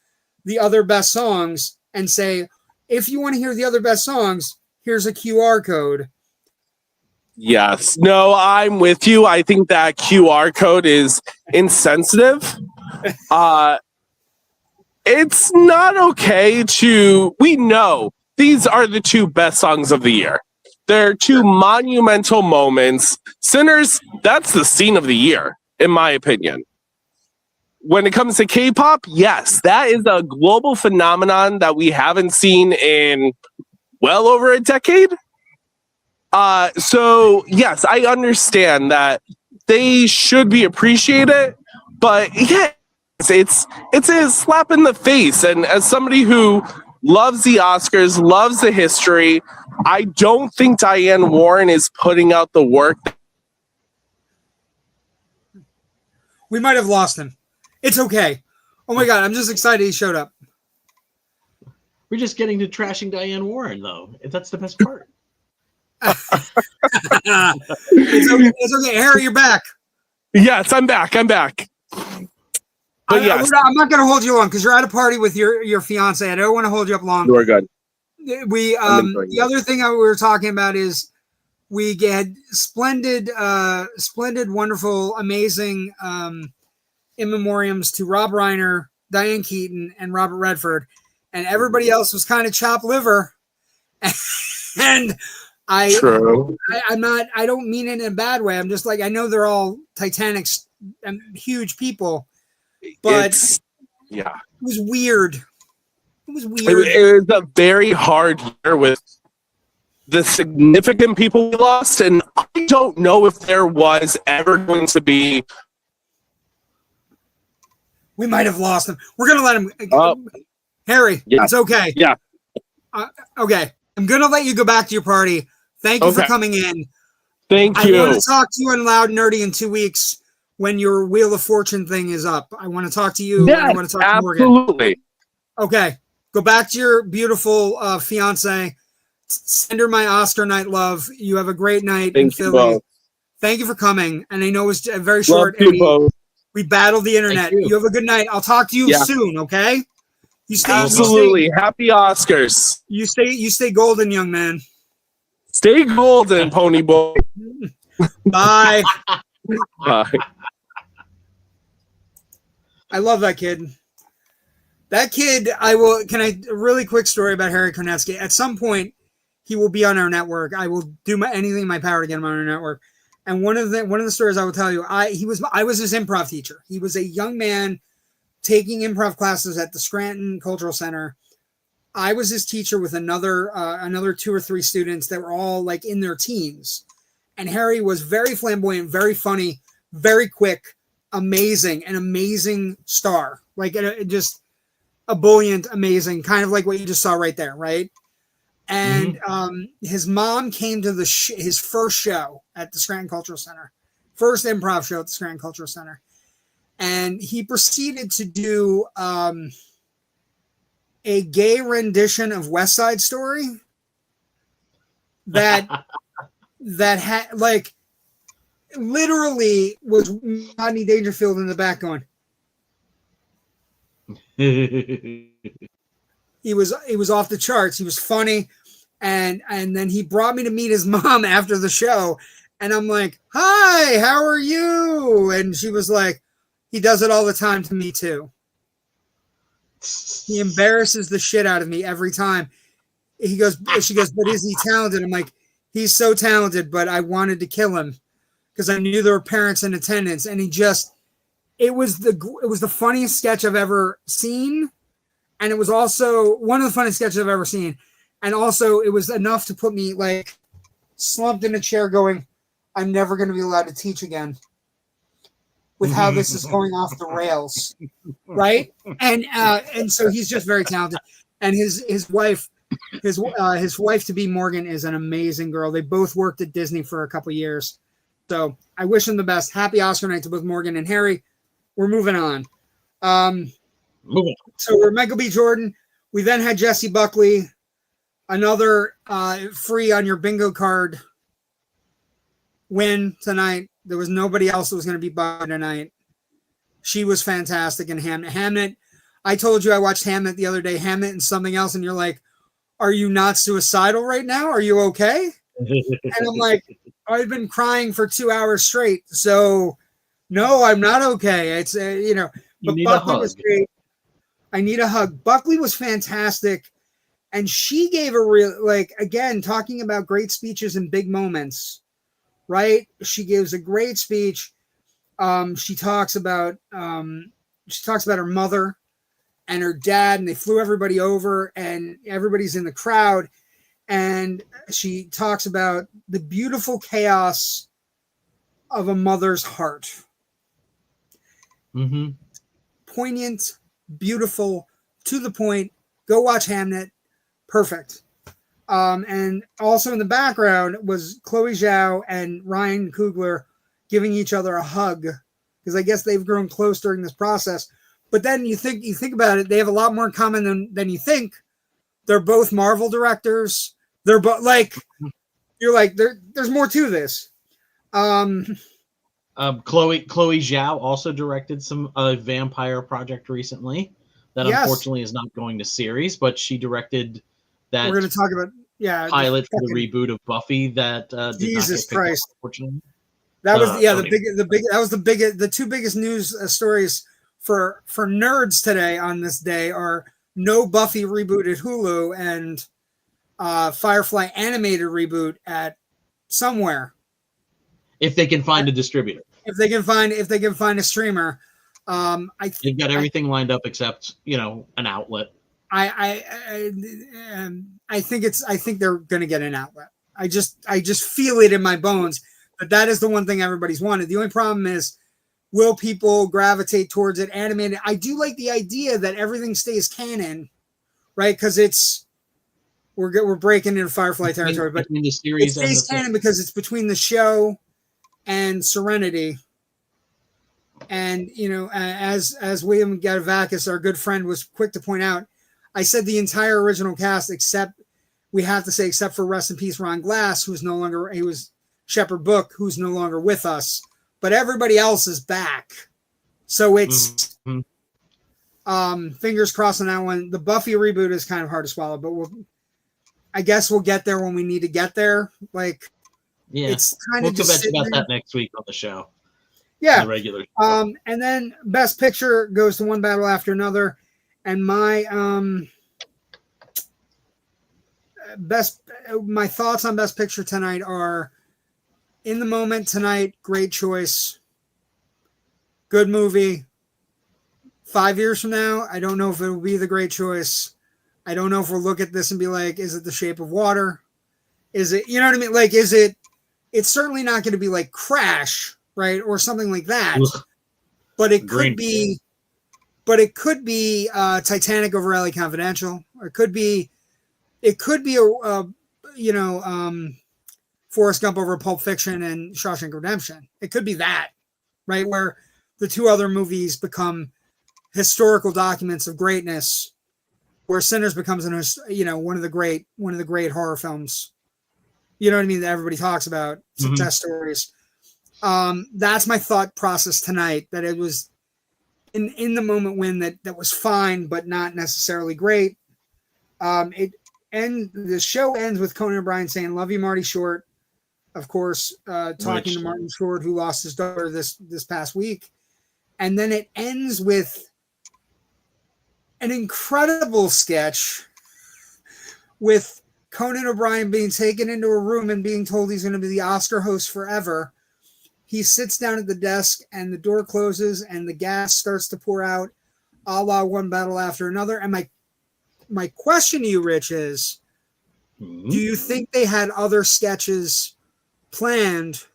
the other best songs and say, if you want to hear the other best songs, here's a QR code. Yes. No, I'm with you. I think that QR code is insensitive. It's not okay we know these are the two best songs of the year. They're two monumental moments. Sinners, that's the scene of the year, in my opinion. When it comes to K-pop, yes, that is a global phenomenon that we haven't seen in well over a decade. So yes, I understand that they should be appreciated, but yeah, it's a slap in the face. And as somebody who loves the Oscars, loves the history, I don't think Diane Warren is putting out the work. We might have lost him. It's okay. Oh my God, I'm just excited he showed up. We're just getting to trashing Diane Warren, though. That's the best part. It's okay. Harry, you're back. Yes, I'm back. But yes, I'm not going to hold you long because you're at a party with your fiance. I don't want to hold you up long. you're good. The other thing we were talking about is we had splendid, wonderful, amazing in memoriams to Rob Reiner, Diane Keaton, and Robert Redford, and everybody else was kind of chopped liver. And True. I don't mean it in a bad way. I'm just like, I know they're all Titanic and huge people, but it was weird. It was weird. It was a very hard year with the significant people we lost, and I don't know if there was ever going to be. We might have lost him. We're gonna let him. Harry, it's okay. Yeah. Okay, I'm gonna let you go back to your party. Thank you for coming in. Thank you. I want to talk to you on Loud Nerdy in 2 weeks when your Wheel of Fortune thing is up. I want to talk to you. Yes, I want to talk to Morgan. absolutely. Okay, go back to your beautiful fiance. Send her my Oscar night love. You have a great night in Philly. Thank you for coming. And I know it was very short. We battled the internet. You have a good night. I'll talk to you soon. Okay. You stay. Absolutely. Happy Oscars. You stay golden, young man. Stay golden, pony boy. Bye. Bye. I love that kid. That kid, a really quick story about Harry Kornetsky. At some point, he will be on our network. I will do anything in my power to get him on our network. And one of the stories I will tell you, I was his improv teacher. He was a young man taking improv classes at the Scranton Cultural Center. I was his teacher with another 2 or 3 students that were all like in their teens. And Harry was very flamboyant, very funny, very quick, amazing, an amazing star. Like just ebullient, amazing, kind of like what you just saw right there, right? And his mom came to his first show at the Scranton Cultural Center, first improv show at the Scranton Cultural Center. And he proceeded to do a gay rendition of West Side Story that had like literally was Rodney Dangerfield in the back going. he was off the charts. He was funny, and then he brought me to meet his mom after the show, and I'm like, "Hi, how are you?" And she was like, "He does it all the time to me too. He embarrasses the shit out of me every time." She goes, "But is he talented?" I'm like, "He's so talented, but I wanted to kill him because I knew there were parents in attendance." And it was the funniest sketch I've ever seen. And it was also one of the funniest sketches I've ever seen. And also it was enough to put me like slumped in a chair going, I'm never going to be allowed to teach again with how this is going off the rails. Right. And so he's just very talented. And his wife to be Morgan is an amazing girl. They both worked at Disney for a couple years. So I wish them the best. Happy Oscar night to both Morgan and Harry. We're moving on. So we're Michael B. Jordan. We then had Jessie Buckley, another free on your bingo card win tonight. There was nobody else that was going to be Buckley tonight. She was fantastic in Hamnet. I told you I watched Hamnet the other day, Hamnet and something else, and you're like, are you not suicidal right now? Are you okay? And I'm like, I've been crying for 2 hours straight. So no, I'm not okay. It's, but Buckley was great. I need a hug. Buckley was fantastic. And she gave a real, again, talking about great speeches and big moments, right? She gives a great speech. She talks about her mother and her dad, and they flew everybody over and everybody's in the crowd. And she talks about the beautiful chaos of a mother's heart. Mm-hmm. Poignant, beautiful, to the point. Go watch Hamnet. Perfect. And also in the background was Chloe Zhao and Ryan Coogler giving each other a hug, because I guess they've grown close during this process. But then you think about it, they have a lot more in common than you think. They're both Marvel directors. They're both there's more to this. Chloe Zhao also directed some vampire project recently that unfortunately is not going to series, but she directed that. We're going to talk about pilot for the reboot of Buffy that did Jesus not get Christ. Up, unfortunately. That was the two biggest news stories for nerds today on this day are no Buffy reboot at Hulu and Firefly animated reboot at somewhere. If they can find a distributor. If they can find a streamer. They've got everything lined up except, an outlet. I think they're going to get an outlet. I just feel it in my bones. But that is the one thing everybody's wanted. The only problem is, will people gravitate towards it animated? I do like the idea that everything stays canon, right? Because we're breaking into Firefly territory, but the series it stays canon because it's between the show and Serenity. And as William Gadavakis, our good friend, was quick to point out, I said the entire original cast, except for rest in peace Ron Glass, he was Shepherd Book, who's no longer with us, but everybody else is back. So it's fingers crossed on that one. The Buffy reboot is kind of hard to swallow, but I guess we'll get there when we need to get there. It's kind of just about that next week on the show. Yeah. The regular. And then Best Picture goes to one battle after another, and my thoughts on Best Picture tonight are In the Moment tonight, great choice. Good movie. 5 years from now, I don't know if it will be the great choice. I don't know if we'll look at this and be like, is it The Shape of Water? Is it, you know what I mean? Is it, it's certainly not going to be like Crash, right? Or something like that. Ugh. But it could be Titanic over LA Confidential, or it could be Forrest Gump over Pulp Fiction and Shawshank Redemption. It could be that, right? Where the two other movies become historical documents of greatness, where Sinners becomes one of the great horror films. You know what I mean? That everybody talks about, success stories. That's my thought process tonight, that it was in the moment win that was fine, but not necessarily great. The show ends with Conan O'Brien saying, "Love you, Marty Short." Of course, talking to Martin Short, who lost his daughter this past week. And then it ends with an incredible sketch with Conan O'Brien being taken into a room and being told he's going to be the Oscar host forever. He sits down at the desk and the door closes and the gas starts to pour out, a la One Battle After Another. And my question to you, Rich, is, do you think they had other sketches planned,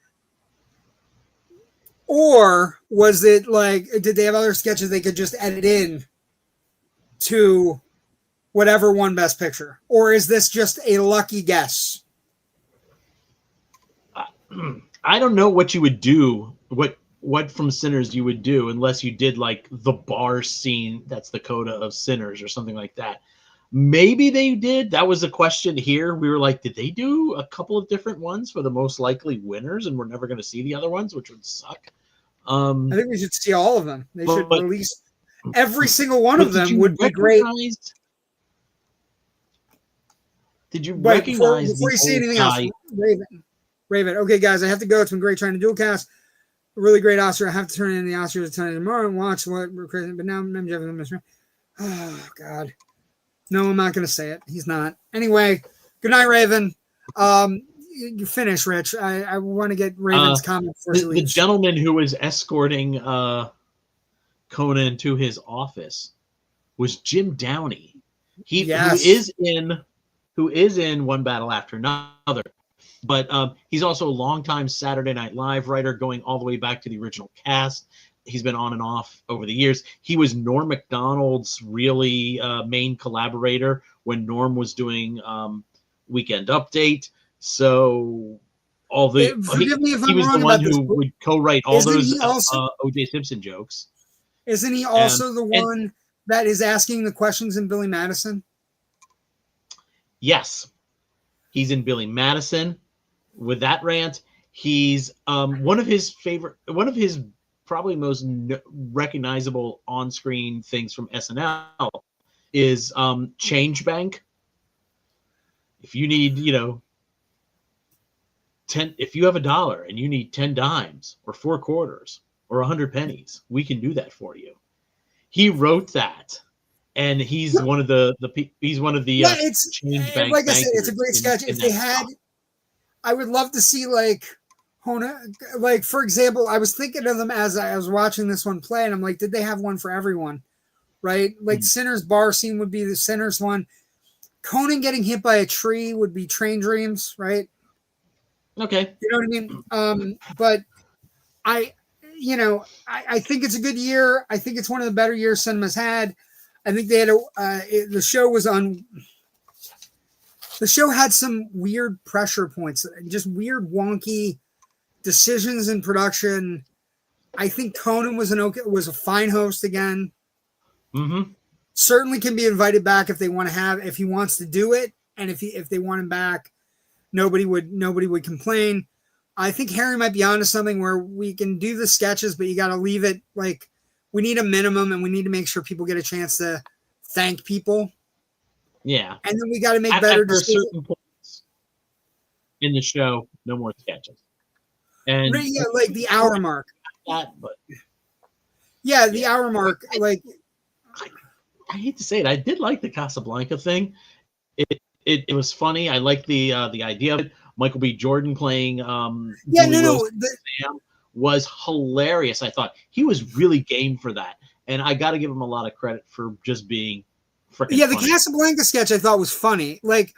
or was it like, did they have other sketches they could just edit in to whatever won Best Picture, or is this just a lucky guess? I don't know what you would do, what from Sinners you would do, unless you did like the bar scene that's the coda of Sinners or something like that. Maybe they did. That was a question here. We were like, did they do a couple of different ones for the most likely winners and we're never going to see the other ones, which would suck? I think we should see all of them. They should release every single one of them. Would be great. Did you recognize before you see anything else? Raven. Okay, guys, I have to go. It's been great trying to dual cast. A really great Oscar. I have to turn in the Oscars tonight tomorrow and watch what we're crazy. But now I'm Jeff. Oh God. No, I'm not going to say it. He's not. Anyway, good night, Raven. You finish, Rich. I want to get Raven's comment before he leaves. The gentleman who was escorting Conan to his office was Jim Downey. Who is in One Battle After Another. But he's also a longtime Saturday Night Live writer, going all the way back to the original cast. He's been on and off over the years. He was Norm Macdonald's really main collaborator when Norm was doing Weekend Update. So he was the one who would co-write all those O.J. Simpson jokes. Isn't he also the one that is asking the questions in Billy Madison? Yes. He's in Billy Madison with that rant. He's one of his probably most recognizable on-screen things from SNL is Change Bank. If you need, if you have $1 and you need 10 dimes or 4 quarters or 100 pennies, we can do that for you. He wrote that, and he's one of the Change Bank. Like I said, it's a great sketch. If they had, I would love to see for example, I was thinking of them as I was watching this one play, and I'm like, did they have one for everyone? Right? Like Sinners bar scene would be the Sinners one. Conan getting hit by a tree would be Train Dreams, right? Okay. You know what I mean? But I think it's a good year. I think it's one of the better years cinema's had. I think they had the show had some weird pressure points, just weird, wonky decisions in production. I think Conan was a fine host again. Mm-hmm. Certainly can be invited back if he wants to do it, and if they want him back, nobody would complain. I think Harry might be onto something where we can do the sketches, but you got to leave it like we need a minimum, and we need to make sure people get a chance to thank people. Yeah, and then we got to make better decisions. Certain points in the show, no more sketches. And like the hour mark. The hour mark. Like, I hate to say it, I did like the Casablanca thing. It was funny. I liked the idea of it. Michael B. Jordan playing Sam was hilarious. I thought he was really game for that, and I got to give him a lot of credit for just being freaking funny. The Casablanca sketch I thought was funny. Like,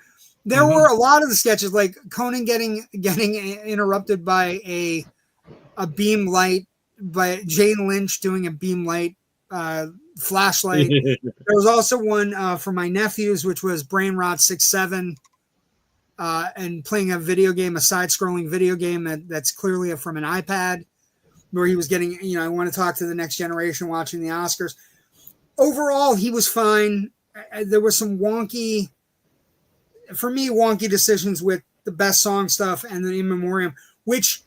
there were a lot of the sketches, like Conan getting interrupted by a beam light, by Jane Lynch doing a beam light flashlight. There was also one for my nephews, which was Brain Rot 6-7, and playing a side-scrolling video game that's clearly from an iPad, where he was getting, I want to talk to the next generation watching the Oscars. Overall, he was fine. There was some wonky decisions with the best song stuff and the In Memoriam, which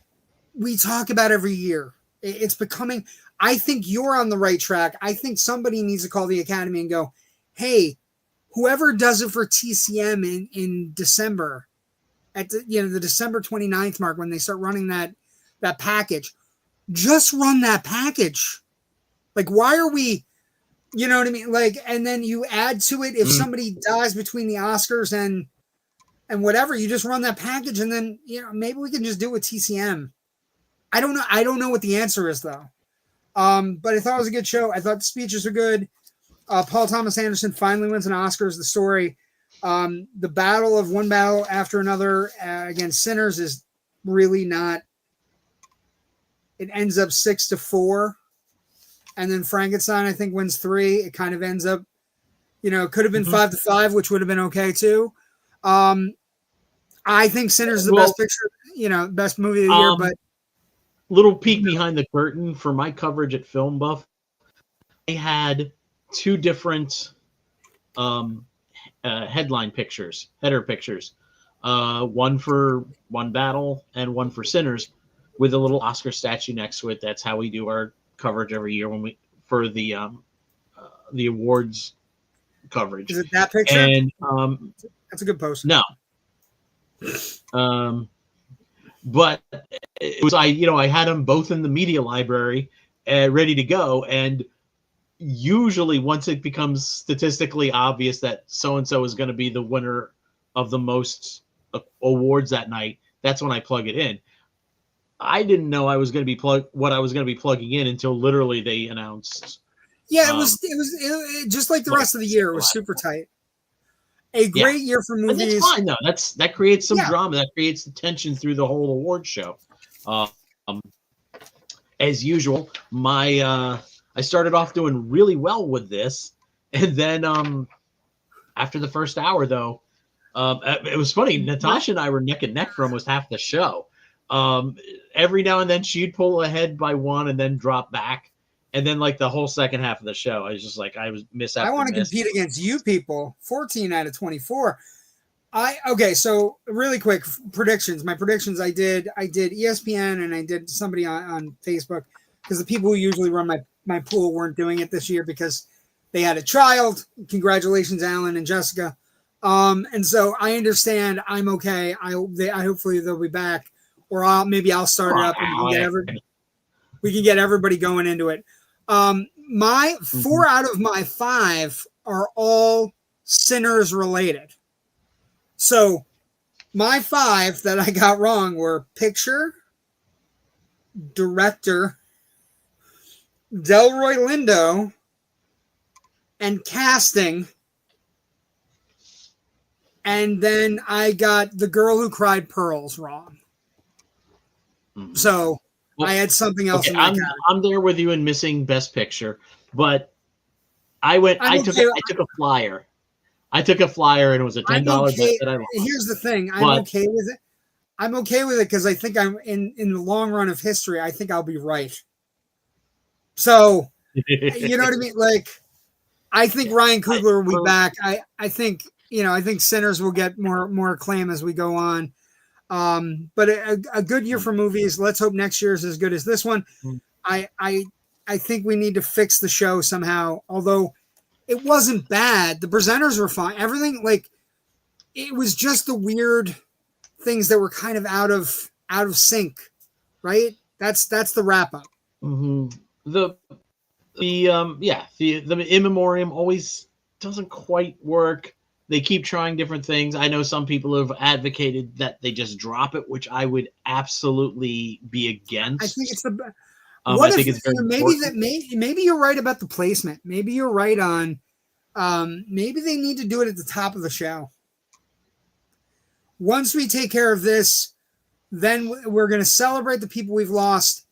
we talk about every year. It's becoming, I think you're on the right track. I think somebody needs to call the Academy and go, hey, whoever does it for TCM in December, at the December 29th mark, when they start running that package, just run that package. Like, why are we, you know what I mean? Like, and then you add to it if somebody dies between the Oscars and whatever, you just run that package, and then maybe we can just do it with TCM. I don't know. I don't know what the answer is though. But I thought it was a good show. I thought the speeches were good. Paul Thomas Anderson finally wins an Oscar as the story. The battle of one battle after another against Sinners is really not. It ends up 6-4, and then Frankenstein I think wins 3. It kind of ends up, it could have been 5-5, which would have been okay too. I think Sinners is the best picture, best movie of the year. But little peek behind the curtain for my coverage at Filmbuff, I had 2 different headline pictures, header pictures. One for One Battle and one for Sinners, with a little Oscar statue next to it. That's how we do our coverage every year for the awards coverage. Is it that picture? And that's a good post. No. But it was I had them both in the media library ready to go, and usually once it becomes statistically obvious that so-and-so is going to be the winner of the most awards that night, that's when I plug it in. I didn't know I was going to be what I was going to be plugging in until literally they announced. Yeah, it was just like the rest of the year. It was super tight. A great year for movies. And that's fine though. That creates some drama. That creates the tension through the whole award show. As usual, I started off doing really well with this, and then after the first hour though, it was funny. Natasha and I were neck and neck for almost half the show. Every now and then she'd pull ahead by 1 and then drop back. And then, like, the whole second half of the show, I was just like, I was miss after I want to compete against you people. 14 out of 24. Okay, so really quick predictions. My predictions, I did ESPN and I did somebody on Facebook, because the people who usually run my pool weren't doing it this year because they had a child. Congratulations, Alan and Jessica. And so I understand. I'm okay. I hopefully they'll be back, or maybe I'll start it up and we can get everybody going into it. My 4 out of my 5 are all Sinners related. So my 5 that I got wrong were picture, director, Delroy Lindo, and casting. And then I got The Girl Who Cried Pearls wrong. So I had something else. Okay, I'm there with you in missing Best Picture, but I took a flyer. I took a flyer and it was a $10 bet that I lost. Here's the thing. I'm okay with it. I'm okay with it because I think I'm in the long run of history, I think I'll be right. So, you know what I mean? Like, I think Ryan Coogler will be back. I think Sinners will get more acclaim as we go on. But a good year for movies. Let's hope next year is as good as this one. I think we need to fix the show somehow. Although it wasn't bad, the presenters were fine. Everything, like, it was just the weird things that were kind of out of sync, right? That's the wrap up. Mm-hmm. The in memoriam always doesn't quite work. They keep trying different things. I know some people have advocated that they just drop it, which I would absolutely be against. I think it's the. I think it's very maybe you're right about the placement. Maybe you're right on. Maybe they need to do it at the top of the show. Once we take care of this, then we're going to celebrate the people we've lost,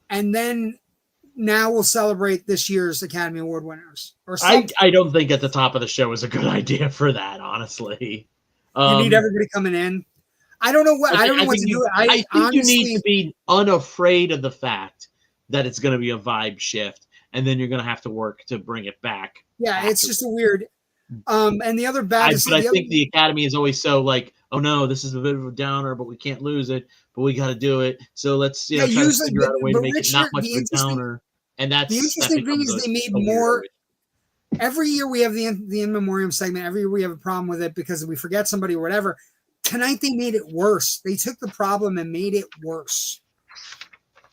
and then now we'll celebrate this year's Academy Award winners. Or I don't think at the top of the show is a good idea for that, honestly. You need everybody coming in. I don't know what to do. I think you need to be unafraid of the fact that it's going to be a vibe shift, and then you're going to have to work to bring it back. Yeah, it's just a weird. And the other bad is. But I think the Academy is always so like, oh no, this is a bit of a downer, but we can't lose it. But we got to do it. So let's try to figure out a way to make it not much of a downer. And that's the interesting thing is they made more. Every year we have the in memoriam segment. Every year we have a problem with it because we forget somebody or whatever. Tonight they made it worse. They took the problem and made it worse.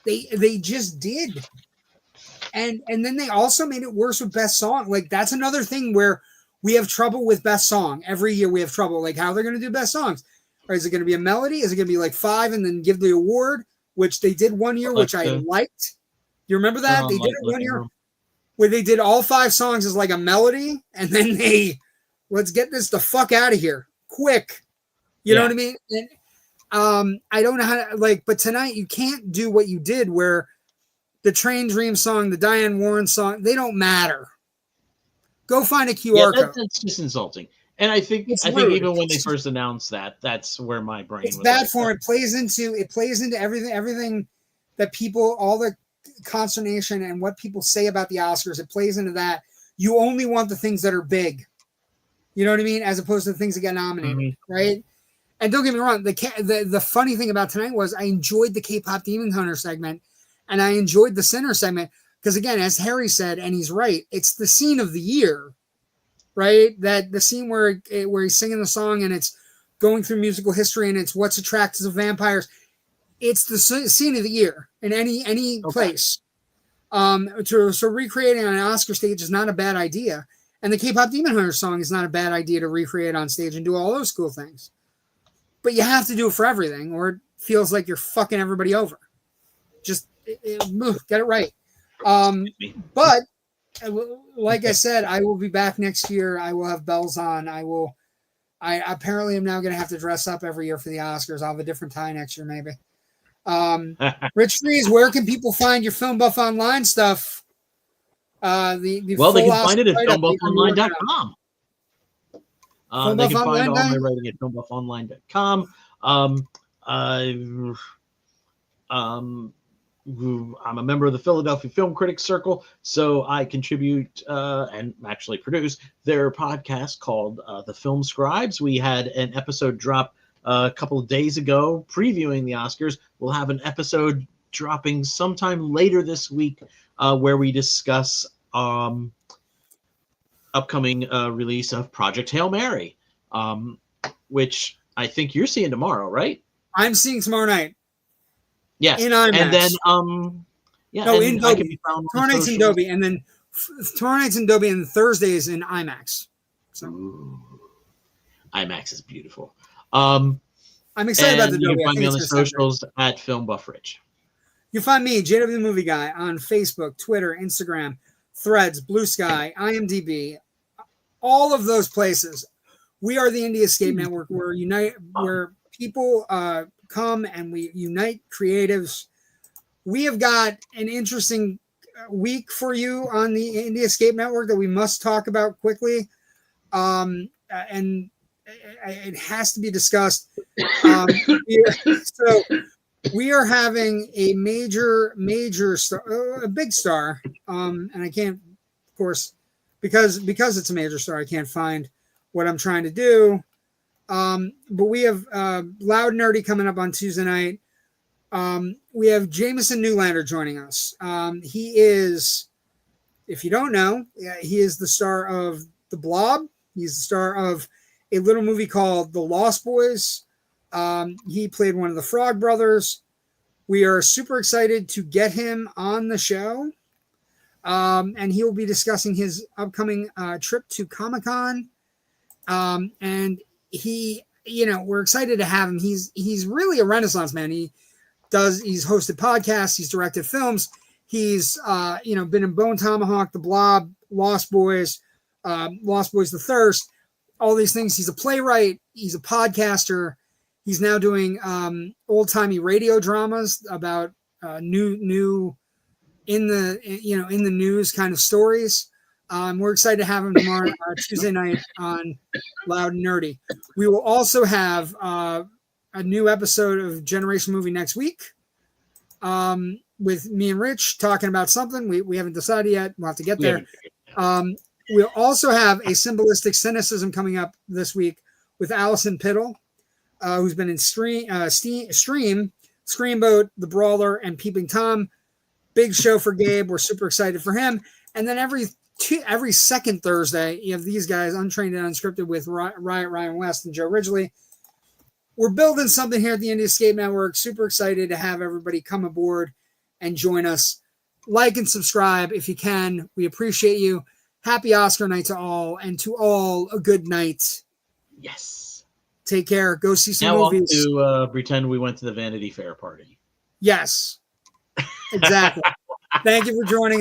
They just did. And then they also made it worse with best song. Like, that's another thing where we have trouble with best song. Every year we have trouble. Like, how they're going to do best songs. Or is it going to be a melody? Is it going to be like 5 and then give the award, which they did one year, which I liked. You remember that? They did it one year where they did all 5 songs as like a melody, and then let's get this the fuck out of here quick. You know what I mean? And, I don't know how to, but tonight you can't do what you did where the Train Dream song, the Diane Warren song, they don't matter. Go find a QR code. That's just insulting. And I think even when they first announced that, that's where my brain was. It's bad for it. Plays into everything that people, all the consternation and what people say about the Oscars. It plays into that. You only want the things that are big. You know what I mean? As opposed to the things that get nominated, right? And don't get me wrong. The funny thing about tonight was I enjoyed the K-pop Demon Hunter segment, and I enjoyed the Sinner segment because, again, as Harry said, and he's right, it's the scene of the year. Right, that the scene where he's singing the song and it's going through musical history and it's what's attracted to vampires. It's the scene of the year in any place. So recreating on an Oscar stage is not a bad idea, and the K-pop Demon Hunter song is not a bad idea to recreate on stage and do all those cool things. But you have to do it for everything, or it feels like you're fucking everybody over. Just get it right. But. Like I said, I will be back next year. I will have bells on. I apparently am now going to have to dress up every year for the Oscars. I'll have a different tie next year, maybe. Rich Drees, where can people find your Filmbuff Online stuff? They can find it at filmbuffonline.com. They can find all my writing at filmbuffonline.com. I'm a member of the Philadelphia Film Critics Circle, so I contribute and actually produce their podcast called The Film Scribes. We had an episode drop a couple of days ago previewing the Oscars. We'll have an episode dropping sometime later this week where we discuss upcoming release of Project Hail Mary, which I think you're seeing tomorrow, right? I'm seeing tomorrow night. Yes, in IMAX. And then in Dolby. Tomorrow night's in Dolby, and then tomorrow night's in Dolby, and Thursdays in IMAX. So IMAX is beautiful. I'm excited about the Dolby. You can find me on the socials at FilmBuffRich. You find me, JW the Movie Guy, on Facebook, Twitter, Instagram, Threads, Blue Sky, IMDb, all of those places. We are the Indie Escape Network, where people come and we unite creatives. We have got an interesting week for you on the Indie Escape Network that we must talk about quickly, and it has to be discussed. So we are having a major star, a big star, and I can't, of course, because it's a major star, I can't find what I'm trying to do. But we have Loud Nerdy coming up on Tuesday night. We have Jameson Newlander joining us. He is, if you don't know, he is the star of The Blob. He's the star of a little movie called The Lost Boys. He played one of the Frog Brothers. We are super excited to get him on the show. And he will be discussing his upcoming trip to Comic-Con. And we're excited to have him. He's really a Renaissance man. He's hosted podcasts, he's directed films, he's been in Bone Tomahawk, The Blob, Lost Boys, The Thirst, all these things. He's a playwright, he's a podcaster, he's now doing old-timey radio dramas about new in the news kind of stories. We're excited to have him tomorrow, Tuesday night on Loud and Nerdy. We will also have a new episode of Generation Movie next week with me and Rich talking about something. We haven't decided yet. We'll have to get there. We'll also have a Symbolistic Cynicism coming up this week with Allison Piddle, who's been in Stream, Screamboat, The Brawler, and Peeping Tom. Big show for Gabe. We're super excited for him. And then every every second Thursday, you have these guys, Untrained and Unscripted, with Riot, Ryan West, and Joe Ridgely. We're building something here at the Indie Escape Network. Super excited to have everybody come aboard and join us. Like and subscribe if you can. We appreciate you. Happy Oscar night to all, and to all, a good night. Yes. Take care. Go see some now movies. Now to pretend we went to the Vanity Fair party. Yes. Exactly. Thank you for joining us.